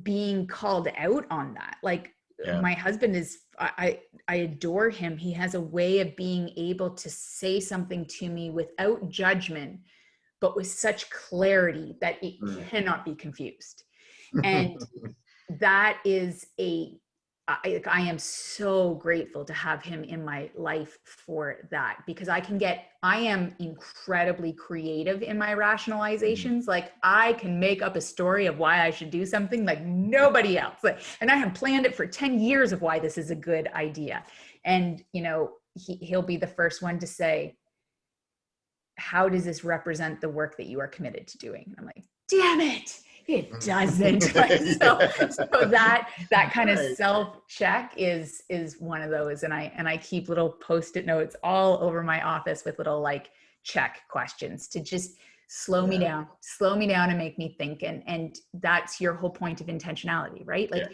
being called out on that. Like, my husband is, I adore him. He has a way of being able to say something to me without judgment, but with such clarity that it cannot be confused. And that is I am so grateful to have him in my life for that, because I am incredibly creative in my rationalizations. Like I can make up a story of why I should do something like nobody else. And I have planned it for 10 years of why this is a good idea. And, you know, he'll be the first one to say, how does this represent the work that you are committed to doing? And I'm like, damn it. It doesn't. Like, so that kind of self-check is one of those. And I keep little Post-it notes all over my office with little like check questions to just slow me down and make me think. And that's your whole point of intentionality, right? Like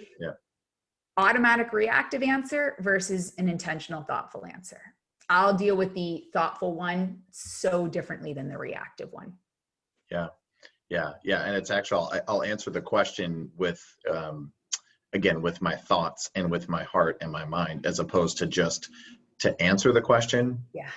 automatic reactive answer versus an intentional thoughtful answer. I'll deal with the thoughtful one so differently than the reactive one. Yeah. And it's actually, I'll answer the question with, again, with my thoughts and with my heart and my mind, as opposed to just to answer the question. Yeah.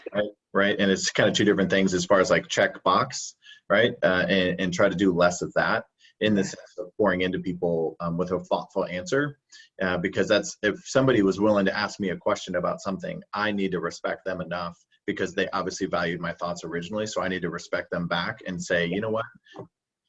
Right. And it's kind of two different things as far as like check box, right. And try to do less of that in the sense of pouring into people with a thoughtful answer. Because that's, if somebody was willing to ask me a question about something, I need to respect them enough, because they obviously valued my thoughts originally. So I need to respect them back and say, you know what?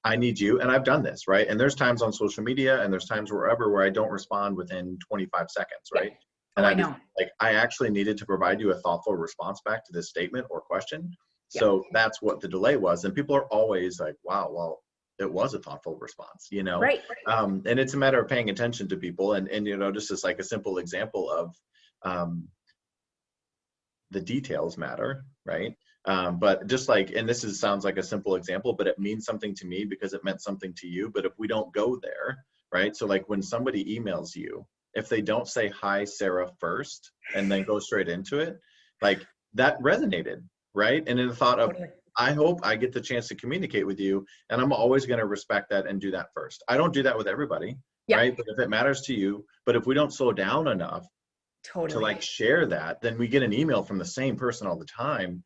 I need you. And I've done this, right? And there's times on social media and there's times wherever where I don't respond within 25 seconds, right? And I know. I actually needed to provide you a thoughtful response back to this statement or question. So that's what the delay was. And people are always like, wow, well, it was a thoughtful response, you know? Right. And it's a matter of paying attention to people. And you know, just as like a simple example of the details matter, right? But just like, and this sounds like a simple example, but it means something to me because it meant something to you. But if we don't go there, right? So like when somebody emails you, if they don't say, hi, Sarah, first, and then go straight into it, like that resonated, right? And in the thought of, I hope I get the chance to communicate with you, and I'm always going to respect that and do that first. I don't do that with everybody, right? But if it matters to you, but if we don't slow down enough to like share that, then we get an email from the same person all the time,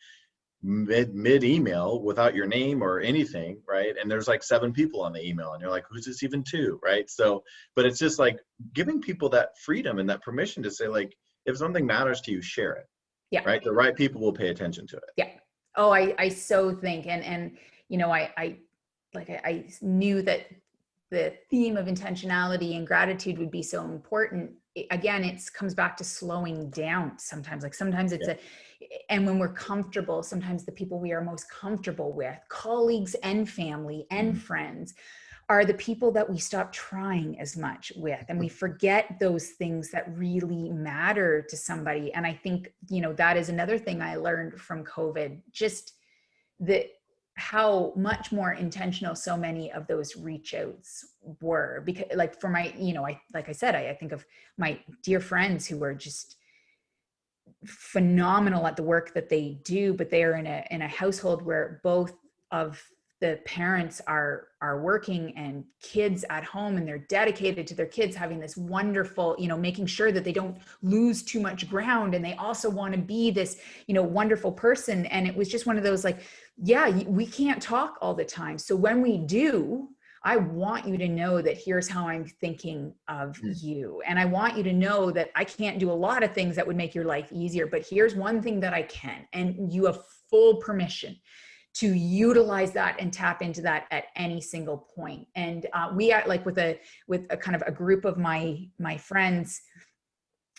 mid email without your name or anything, right? And there's like 7 people on the email and you're like, who's this even to, right? So, but it's just like giving people that freedom and that permission to say, like, if something matters to you, share it. Right? The right people will pay attention to it. Oh, I so think, and you know, I knew that the theme of intentionality and gratitude would be so important. Again, it comes back to slowing down sometimes. Like sometimes it's and when we're comfortable, sometimes the people we are most comfortable with, colleagues and family and friends, are the people that we stop trying as much with, and we forget those things that really matter to somebody. And I think, you know, that is another thing I learned from COVID, just that how much more intentional so many of those reach outs were. Because like for my, you know, like I said, I think of my dear friends who were just phenomenal at the work that they do, but they are in a household where both of the parents are working and kids at home, and they're dedicated to their kids having this wonderful, you know, making sure that they don't lose too much ground. And they also want to be this, you know, wonderful person. And it was just one of those like, we can't talk all the time. So when we do, I want you to know that here's how I'm thinking of you. And I want you to know that I can't do a lot of things that would make your life easier, but here's one thing that I can. And you have full permission to utilize that and tap into that at any single point. And we are like with a kind of a group of my friends,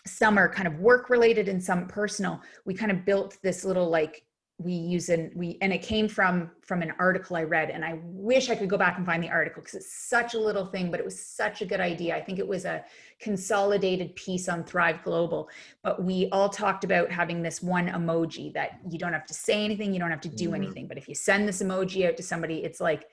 some are kind of work related and some personal. We kind of built this little like, and it came from an article I read, and I wish I could go back and find the article because it's such a little thing, but it was such a good idea. I think it was a consolidated piece on Thrive Global, but we all talked about having this one emoji that you don't have to say anything, you don't have to do anything, but if you send this emoji out to somebody, it's like,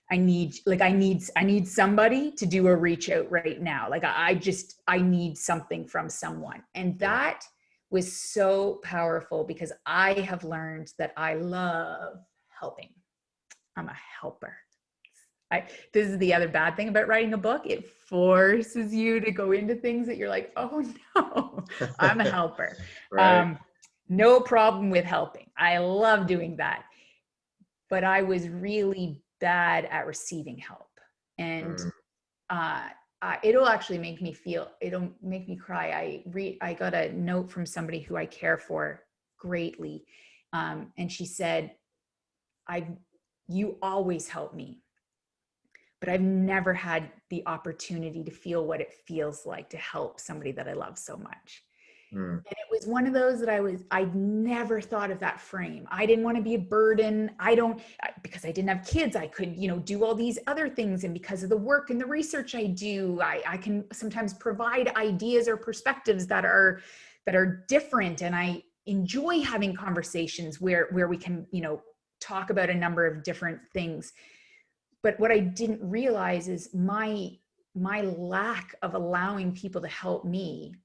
I need somebody to do a reach out right now. Like I need something from someone. And that was so powerful because I have learned that I love helping. I'm a helper. This is the other bad thing about writing a book. It forces you to go into things that you're like, oh no, I'm a helper. Right. No problem with helping. I love doing that. But I was really bad at receiving help. And it'll actually make me feel, it'll make me cry. I got a note from somebody who I care for greatly. And she said, you always help me, but I've never had the opportunity to feel what it feels like to help somebody that I love so much. And it was one of those that I'd never thought of that frame. I didn't want to be a burden. Because I didn't have kids, I could, do all these other things. And because of the work and the research I do, I can sometimes provide ideas or perspectives that are different. And I enjoy having conversations where we can, talk about a number of different things. But what I didn't realize is my lack of allowing people to help me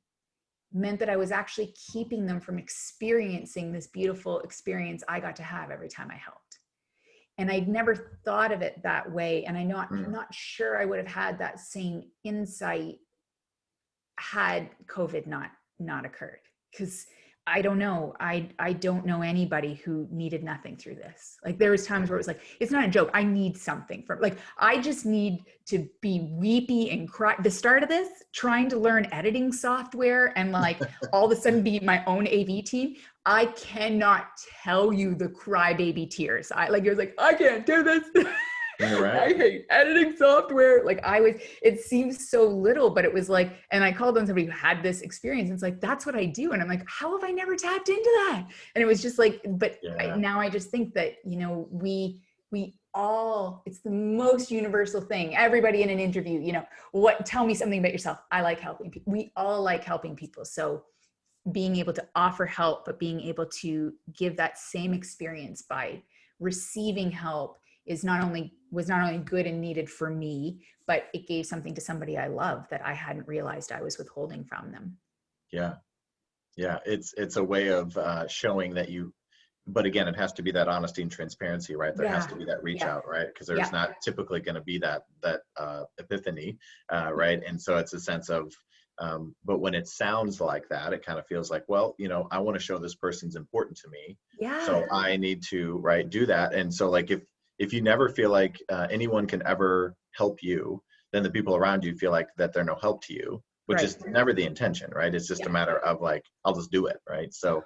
meant that I was actually keeping them from experiencing this beautiful experience I got to have every time I helped. And I'd never thought of it that way. And I'm not sure I would have had that same insight had COVID not occurred. Because I don't know. I don't know anybody who needed nothing through this. Like there was times where it was like, it's not a joke. I need something from, like, I just need to be weepy and cry. The start of this, trying to learn editing software and like all of a sudden be my own AV team. I cannot tell you the crybaby tears. It was like, I can't do this. Right. I hate editing software. It seems so little, but it was like, and I called on somebody who had this experience and it's like, that's what I do. And I'm like, how have I never tapped into that? And it was just like, now I just think that, we all, it's the most universal thing. Everybody in an interview, tell me something about yourself. I like helping people. We all like helping people. So being able to offer help, but being able to give that same experience by receiving help was not only good and needed for me, but it gave something to somebody I love that I hadn't realized I was withholding from them. Yeah. It's a way of showing that but again, it has to be that honesty and transparency, right? There has to be that reach out, right? Because there's not typically going to be that epiphany, right? And so it's a sense of, but when it sounds like that, it kind of feels like, well, I want to show this person's important to me. Yeah. So I need to, do that. And so like, if you never feel like anyone can ever help you, then the people around you feel like that they're no help to you, which is never the intention, right? It's just a matter of like, I'll just do it, right? So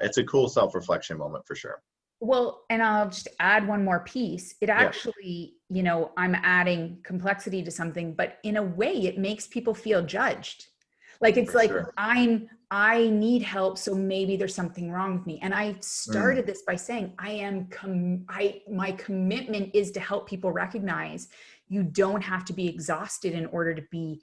it's a cool self-reflection moment for sure. Well, and I'll just add one more piece. It actually, I'm adding complexity to something, but in a way it makes people feel judged. Like, it's like, sure, I need help, so maybe there's something wrong with me. And I started this by saying, my commitment is to help people recognize you don't have to be exhausted in order to be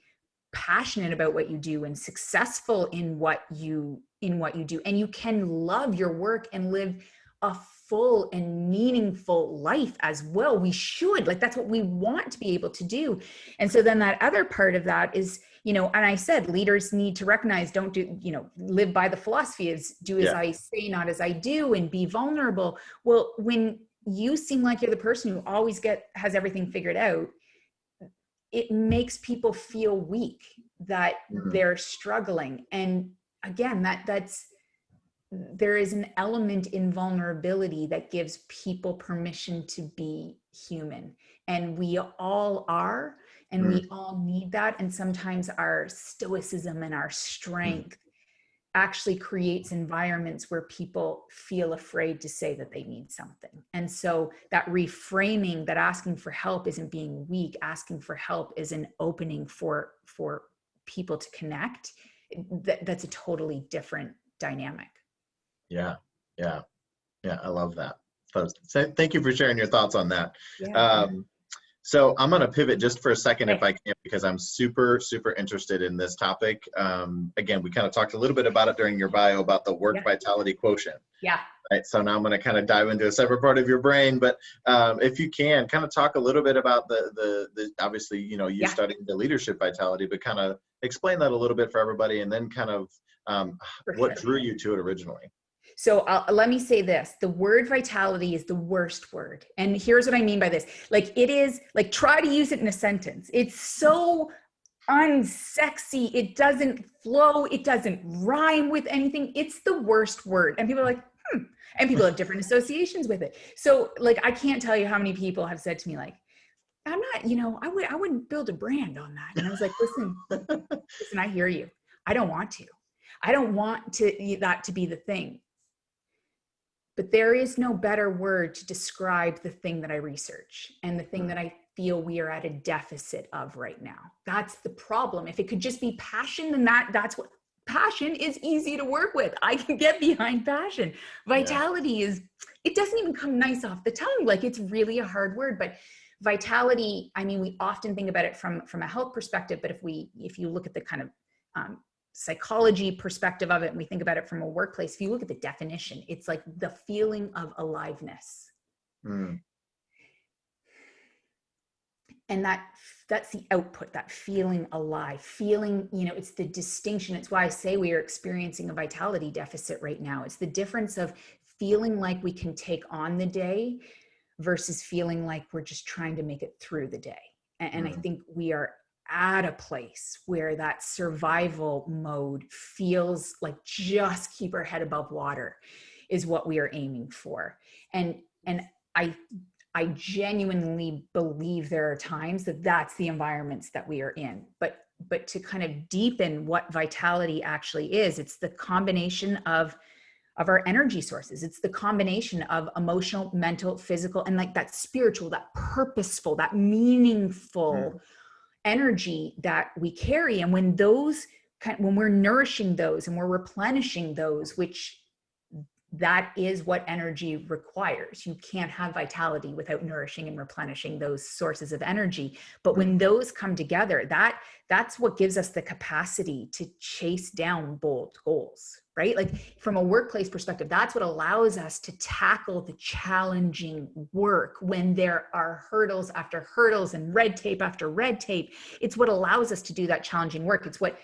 passionate about what you do and successful in what you do. And you can love your work and live a full and meaningful life as well. We should, that's what we want to be able to do. And so then that other part of that is, and I said, leaders need to recognize, don't do, live by the philosophy of do as I say, not as I do, and be vulnerable. Well, when you seem like you're the person who always has everything figured out, it makes people feel weak, that they're struggling. And again, there is an element in vulnerability that gives people permission to be human. And we all are, and we all need that. And sometimes our stoicism and our strength actually creates environments where people feel afraid to say that they need something. And so that reframing, that asking for help isn't being weak, asking for help is an opening for people to connect. That's a totally different dynamic. Yeah. I love that. So thank you for sharing your thoughts on that. So I'm going to pivot just for a second, if I can, because I'm super, super interested in this topic. Again, we kind of talked a little bit about it during your bio about the work vitality quotient. Yeah. Right. So now I'm going to kind of dive into a separate part of your brain, but if you can kind of talk a little bit about the obviously, you studied the leadership vitality, but kind of explain that a little bit for everybody, and then kind of what drew you to it originally. So let me say this, the word vitality is the worst word. And here's what I mean by this. It is try to use it in a sentence. It's so unsexy. It doesn't flow. It doesn't rhyme with anything. It's the worst word. And people are like, and people have different associations with it. So I can't tell you how many people have said to me, I'm not, I wouldn't build a brand on that. And I was like, listen, I hear you. I don't want to. I don't want that to be the thing. But there is no better word to describe the thing that I research and the thing that I feel we are at a deficit of right now. That's the problem. If it could just be passion, then that's what passion is. Easy to work with. I can get behind passion. Vitality it doesn't even come nice off the tongue. Like, it's really a hard word, but vitality, I mean, we often think about it from a health perspective, but if you look at the kind of psychology perspective of it, and we think about it from a workplace, if you look at the definition, it's like the feeling of aliveness. And that's the output, that feeling alive, feeling, it's the distinction. It's why I say we are experiencing a vitality deficit right now. It's the difference of feeling like we can take on the day versus feeling like we're just trying to make it through the day. And I think we are at a place where that survival mode feels like just keep our head above water is what we are aiming for. And I genuinely believe there are times that that's the environments that we are in. But to kind of deepen what vitality actually is, it's the combination of our energy sources. It's the combination of emotional, mental, physical, and like that spiritual, that purposeful, that meaningful energy that we carry. And when we're nourishing those and we're replenishing those, which that is what energy requires. You can't have vitality without nourishing and replenishing those sources of energy. But when those come together, that's what gives us the capacity to chase down bold goals, right? Like, from a workplace perspective, that's what allows us to tackle the challenging work when there are hurdles after hurdles and red tape after red tape. It's what allows us to do that challenging work. It's what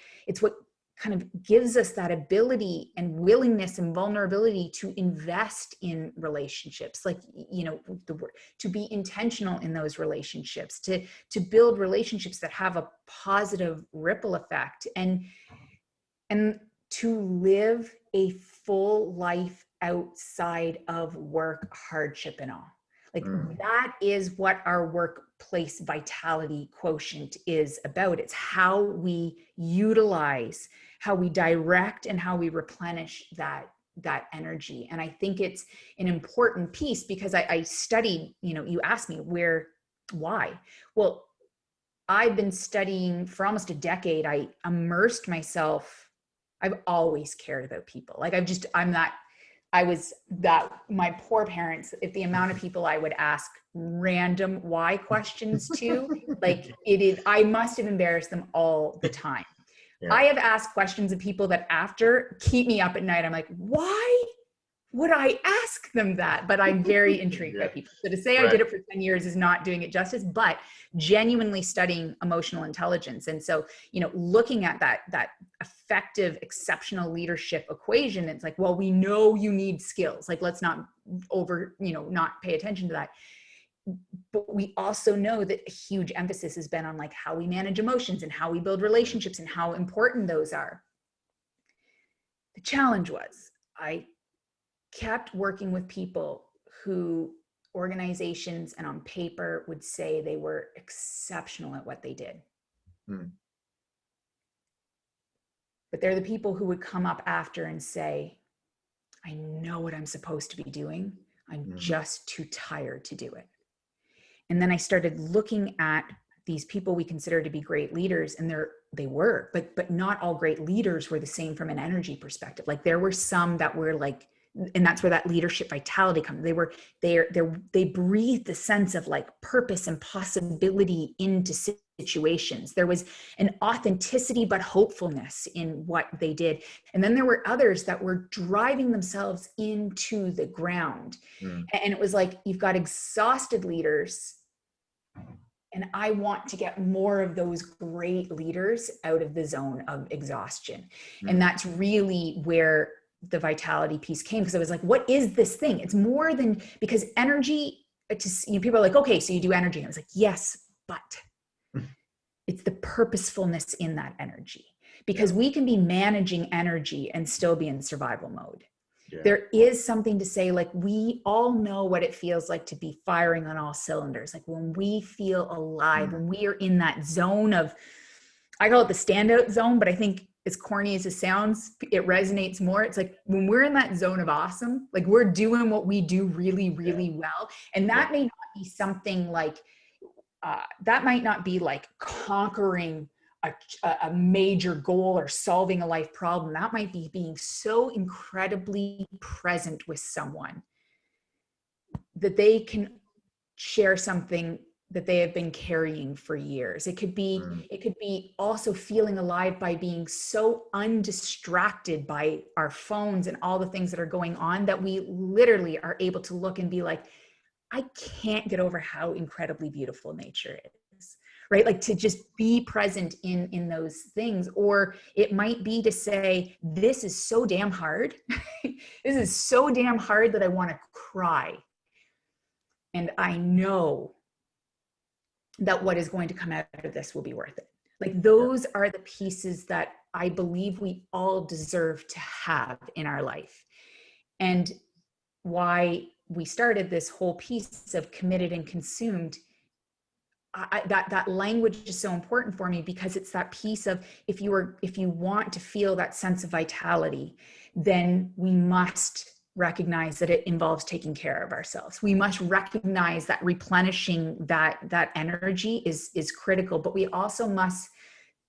kind of gives us that ability and willingness and vulnerability to invest in relationships, like, to be intentional in those relationships, to build relationships that have a positive ripple effect, and to live a full life outside of work, hardship, and all. Like, that is what our workplace vitality quotient is about. It's how we utilize, how we direct, and how we replenish that energy. And I think it's an important piece because I studied, you asked me why? Well, I've been studying for almost a decade. I immersed myself. I've always cared about people. Like, my poor parents, if the amount of people I would ask random why questions to, like, I must have embarrassed them all the time. Yeah. I have asked questions of people that after keep me up at night. I'm like, why would I ask them that? But I'm very intrigued by people. So to say I did it for 10 years is not doing it justice, but genuinely studying emotional intelligence. And so, looking at that effective, exceptional leadership equation, it's like, well, we know you need skills. Like, let's not not pay attention to that. But we also know that a huge emphasis has been on like how we manage emotions and how we build relationships and how important those are. The challenge was I kept working with people who organizations and on paper would say they were exceptional at what they did. But they're the people who would come up after and say, I know what I'm supposed to be doing. I'm just too tired to do it. And then I started looking at these people we consider to be great leaders, and they were, but not all great leaders were the same from an energy perspective. Like, there were some that were like, and that's where that leadership vitality comes. They breathed the sense of like purpose and possibility into situations. There was an authenticity, but hopefulness in what they did. And then there were others that were driving themselves into the ground. And it was like, you've got exhausted leaders, and I want to get more of those great leaders out of the zone of exhaustion. And that's really where the vitality piece came, because I was like, what is this thing? It's more than, because energy, people are like, okay, so you do energy. And I was like, yes, but it's the purposefulness in that energy, because we can be managing energy and still be in survival mode. There is something to say, like, we all know what it feels like to be firing on all cylinders. Like when we feel alive, when we are in that zone of, I call it the standout zone, but I think as corny as it sounds, it resonates more. It's like when we're in that zone of awesome, like we're doing what we do really, really well. And that may not be something like, that might not be like conquering a major goal or solving a life problem. That might be being so incredibly present with someone that they can share something that they have been carrying for years. It could be also feeling alive by being so undistracted by our phones and all the things that are going on that we literally are able to look and be like, I can't get over how incredibly beautiful nature is, right? Like to just be present in those things. Or it might be to say, this is so damn hard. This is so damn hard that I want to cry. And I know that what is going to come out of this will be worth it. Like those are the pieces that I believe we all deserve to have in our life. And why we started this whole piece of committed and consumed, that language is so important for me, because it's that piece of, if you want to feel that sense of vitality, then we must recognize that it involves taking care of ourselves. We must recognize that replenishing that energy is critical, but we also must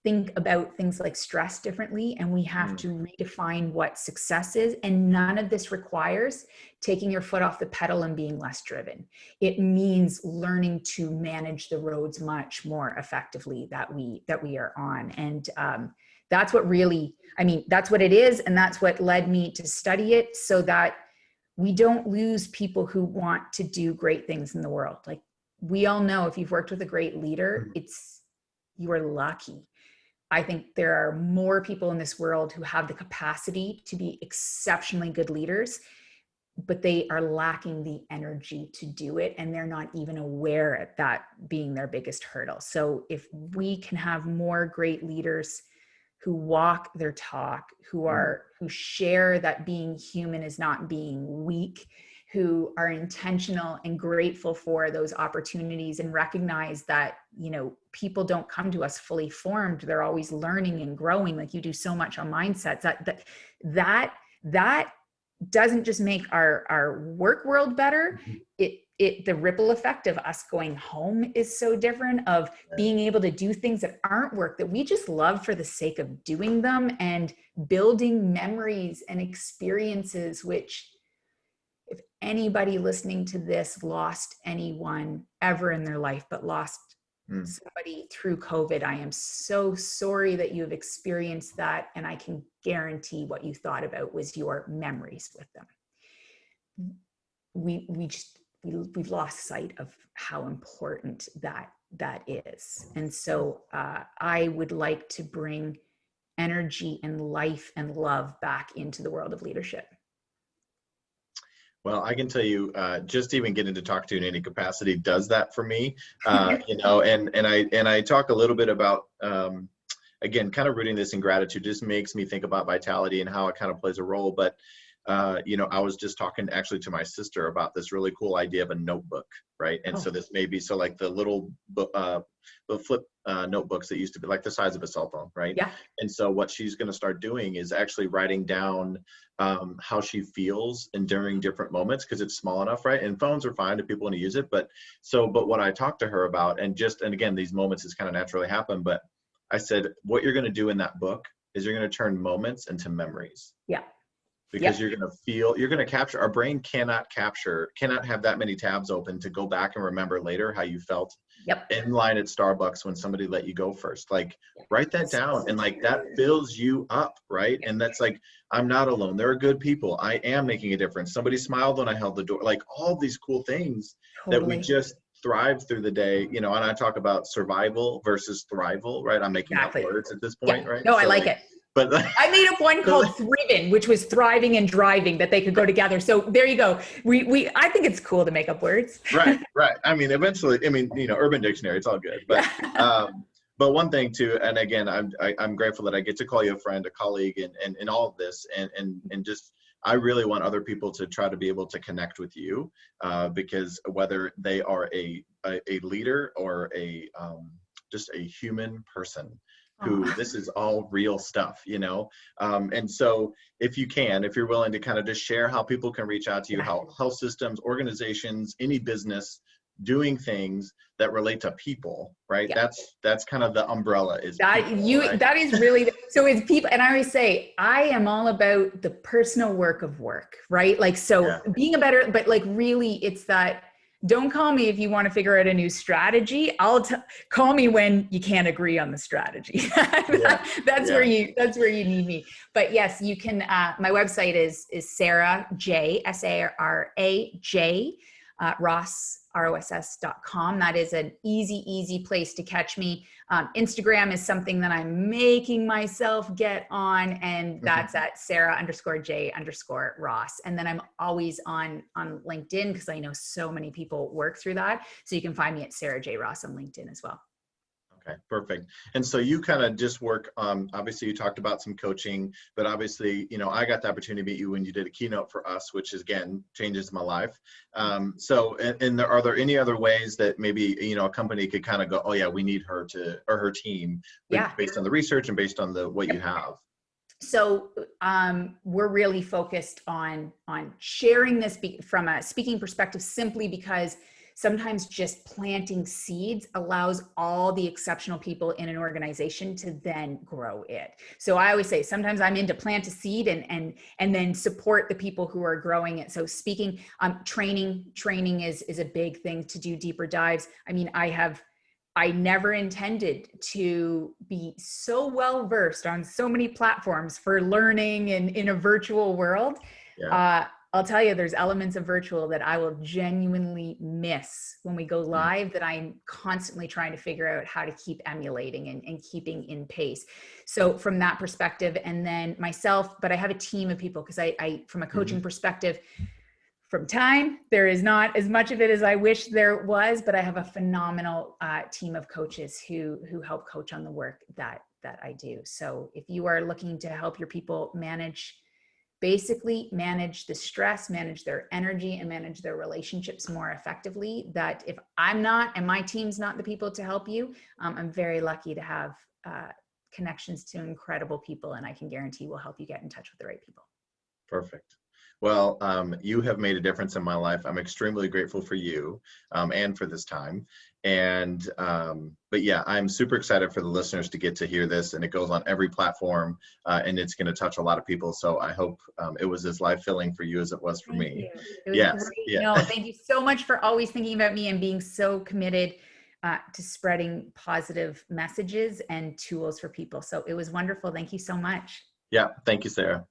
think about things like stress differently, and we have to redefine what success is. And none of this requires taking your foot off the pedal and being less driven. It means learning to manage the roads much more effectively that we are on. And that's what really, I mean, that's what it is. And that's what led me to study it, so that we don't lose people who want to do great things in the world. Like we all know, if you've worked with a great leader, you are lucky. I think there are more people in this world who have the capacity to be exceptionally good leaders, but they are lacking the energy to do it. And they're not even aware of that being their biggest hurdle. So if we can have more great leaders who walk their talk, who share that being human is not being weak, who are intentional and grateful for those opportunities, and recognize that, you know, people don't come to us fully formed. They're always learning and growing. Like you do so much on mindsets, that doesn't just make our work world better. The ripple effect of us going home is so different, of being able to do things that aren't work, that we just love for the sake of doing them, and building memories and experiences, which, if anybody listening to this lost anyone ever in their life, but lost somebody through COVID, I am so sorry that you have experienced that. And I can guarantee what you thought about was your memories with them. We've lost sight of how important that is. And so I would like to bring energy and life and love back into the world of leadership. Well, I can tell you, just even getting to talk to you in any capacity does that for me. You know, and I talk a little bit about, again, kind of rooting this in gratitude just makes me think about vitality and how it kind of plays a role. But you know, I was just talking actually to my sister about this really cool idea of a notebook, right? And so this may be, so like the little the flip notebooks that used to be like the size of a cell phone, right? Yeah. And so what she's going to start doing is actually writing down how she feels and during different moments, because it's small enough, right? And phones are fine if people want to use it, but what I talked to her about, and again, these moments just kind of naturally happen, but I said, what you're going to do in that book is you're going to turn moments into memories. Yeah. Because you're going to capture, our brain cannot have that many tabs open to go back and remember later how you felt in line at Starbucks when somebody let you go first. Like write that down, and like that fills you up, right? And that's like, I'm not alone. There are good people. I am making a difference. Somebody smiled when I held the door. Like all these cool things that we just thrive through the day, you know. And I talk about survival versus thrival, right? I'm making up words at this point, right? No, so I like it. But I made up one called Thriven, which was thriving and driving, that they could go together. So there you go. I think it's cool to make up words. Right. I mean, eventually, you know, Urban Dictionary, it's all good. But but one thing too, and again, I'm grateful that I get to call you a friend, a colleague, and all of this, and just I really want other people to try to be able to connect with you, because whether they are a leader or just a human person, who this is all real stuff, you know? And so if you're willing to kind of just share how people can reach out to you, how health systems, organizations, any business doing things that relate to people, right? Yeah. That's kind of the umbrella is that people, right? that is really, so it's people. And I always say, I am all about the personal work of work, right? Like, so being a better, but like really it's that, don't call me if you want to figure out a new strategy. Call me when you can't agree on the strategy. That's where you need me. But yes, you can, my website is Sara J, SARAJ, ross.com. That is an easy place to catch me. Instagram is something that I'm making myself get on, and that's at Sara_J_Ross. And then I'm always on LinkedIn, because I know so many people work through that. So you can find me at Sara J. Ross on LinkedIn as well. Okay, perfect. And so you kind of just work, obviously you talked about some coaching, but obviously, you know, I got the opportunity to meet you when you did a keynote for us, which is, again, changes my life. So, and are there any other ways that maybe, you know, a company could kind of go, oh yeah, we need her or her team, based on the research and based on what you have? So we're really focused on sharing this from a speaking perspective, simply because sometimes just planting seeds allows all the exceptional people in an organization to then grow it. So I always say, sometimes I'm in to plant a seed and then support the people who are growing it. So speaking, training is a big thing, to do deeper dives. I mean, I never intended to be so well versed on so many platforms for learning and in a virtual world. I'll tell you, there's elements of virtual that I will genuinely miss when we go live, that I'm constantly trying to figure out how to keep emulating and keeping in pace. So from that perspective, and then myself, but I have a team of people, because I from a coaching perspective, from time, there is not as much of it as I wish there was, but I have a phenomenal team of coaches who help coach on the work that I do. So if you are looking to help your people manage the stress, manage their energy, and manage their relationships more effectively, that if I'm not, and my team's not the people to help you, I'm very lucky to have connections to incredible people, and I can guarantee we'll help you get in touch with the right people. Perfect. Well, you have made a difference in my life. I'm extremely grateful for you and for this time. And, but yeah, I'm super excited for the listeners to get to hear this, and it goes on every platform, and it's going to touch a lot of people. So I hope it was as life-filling for you as it was for me. It was great. Yeah. No, thank you so much for always thinking about me and being so committed to spreading positive messages and tools for people. So it was wonderful. Thank you so much. Yeah. Thank you, Sara.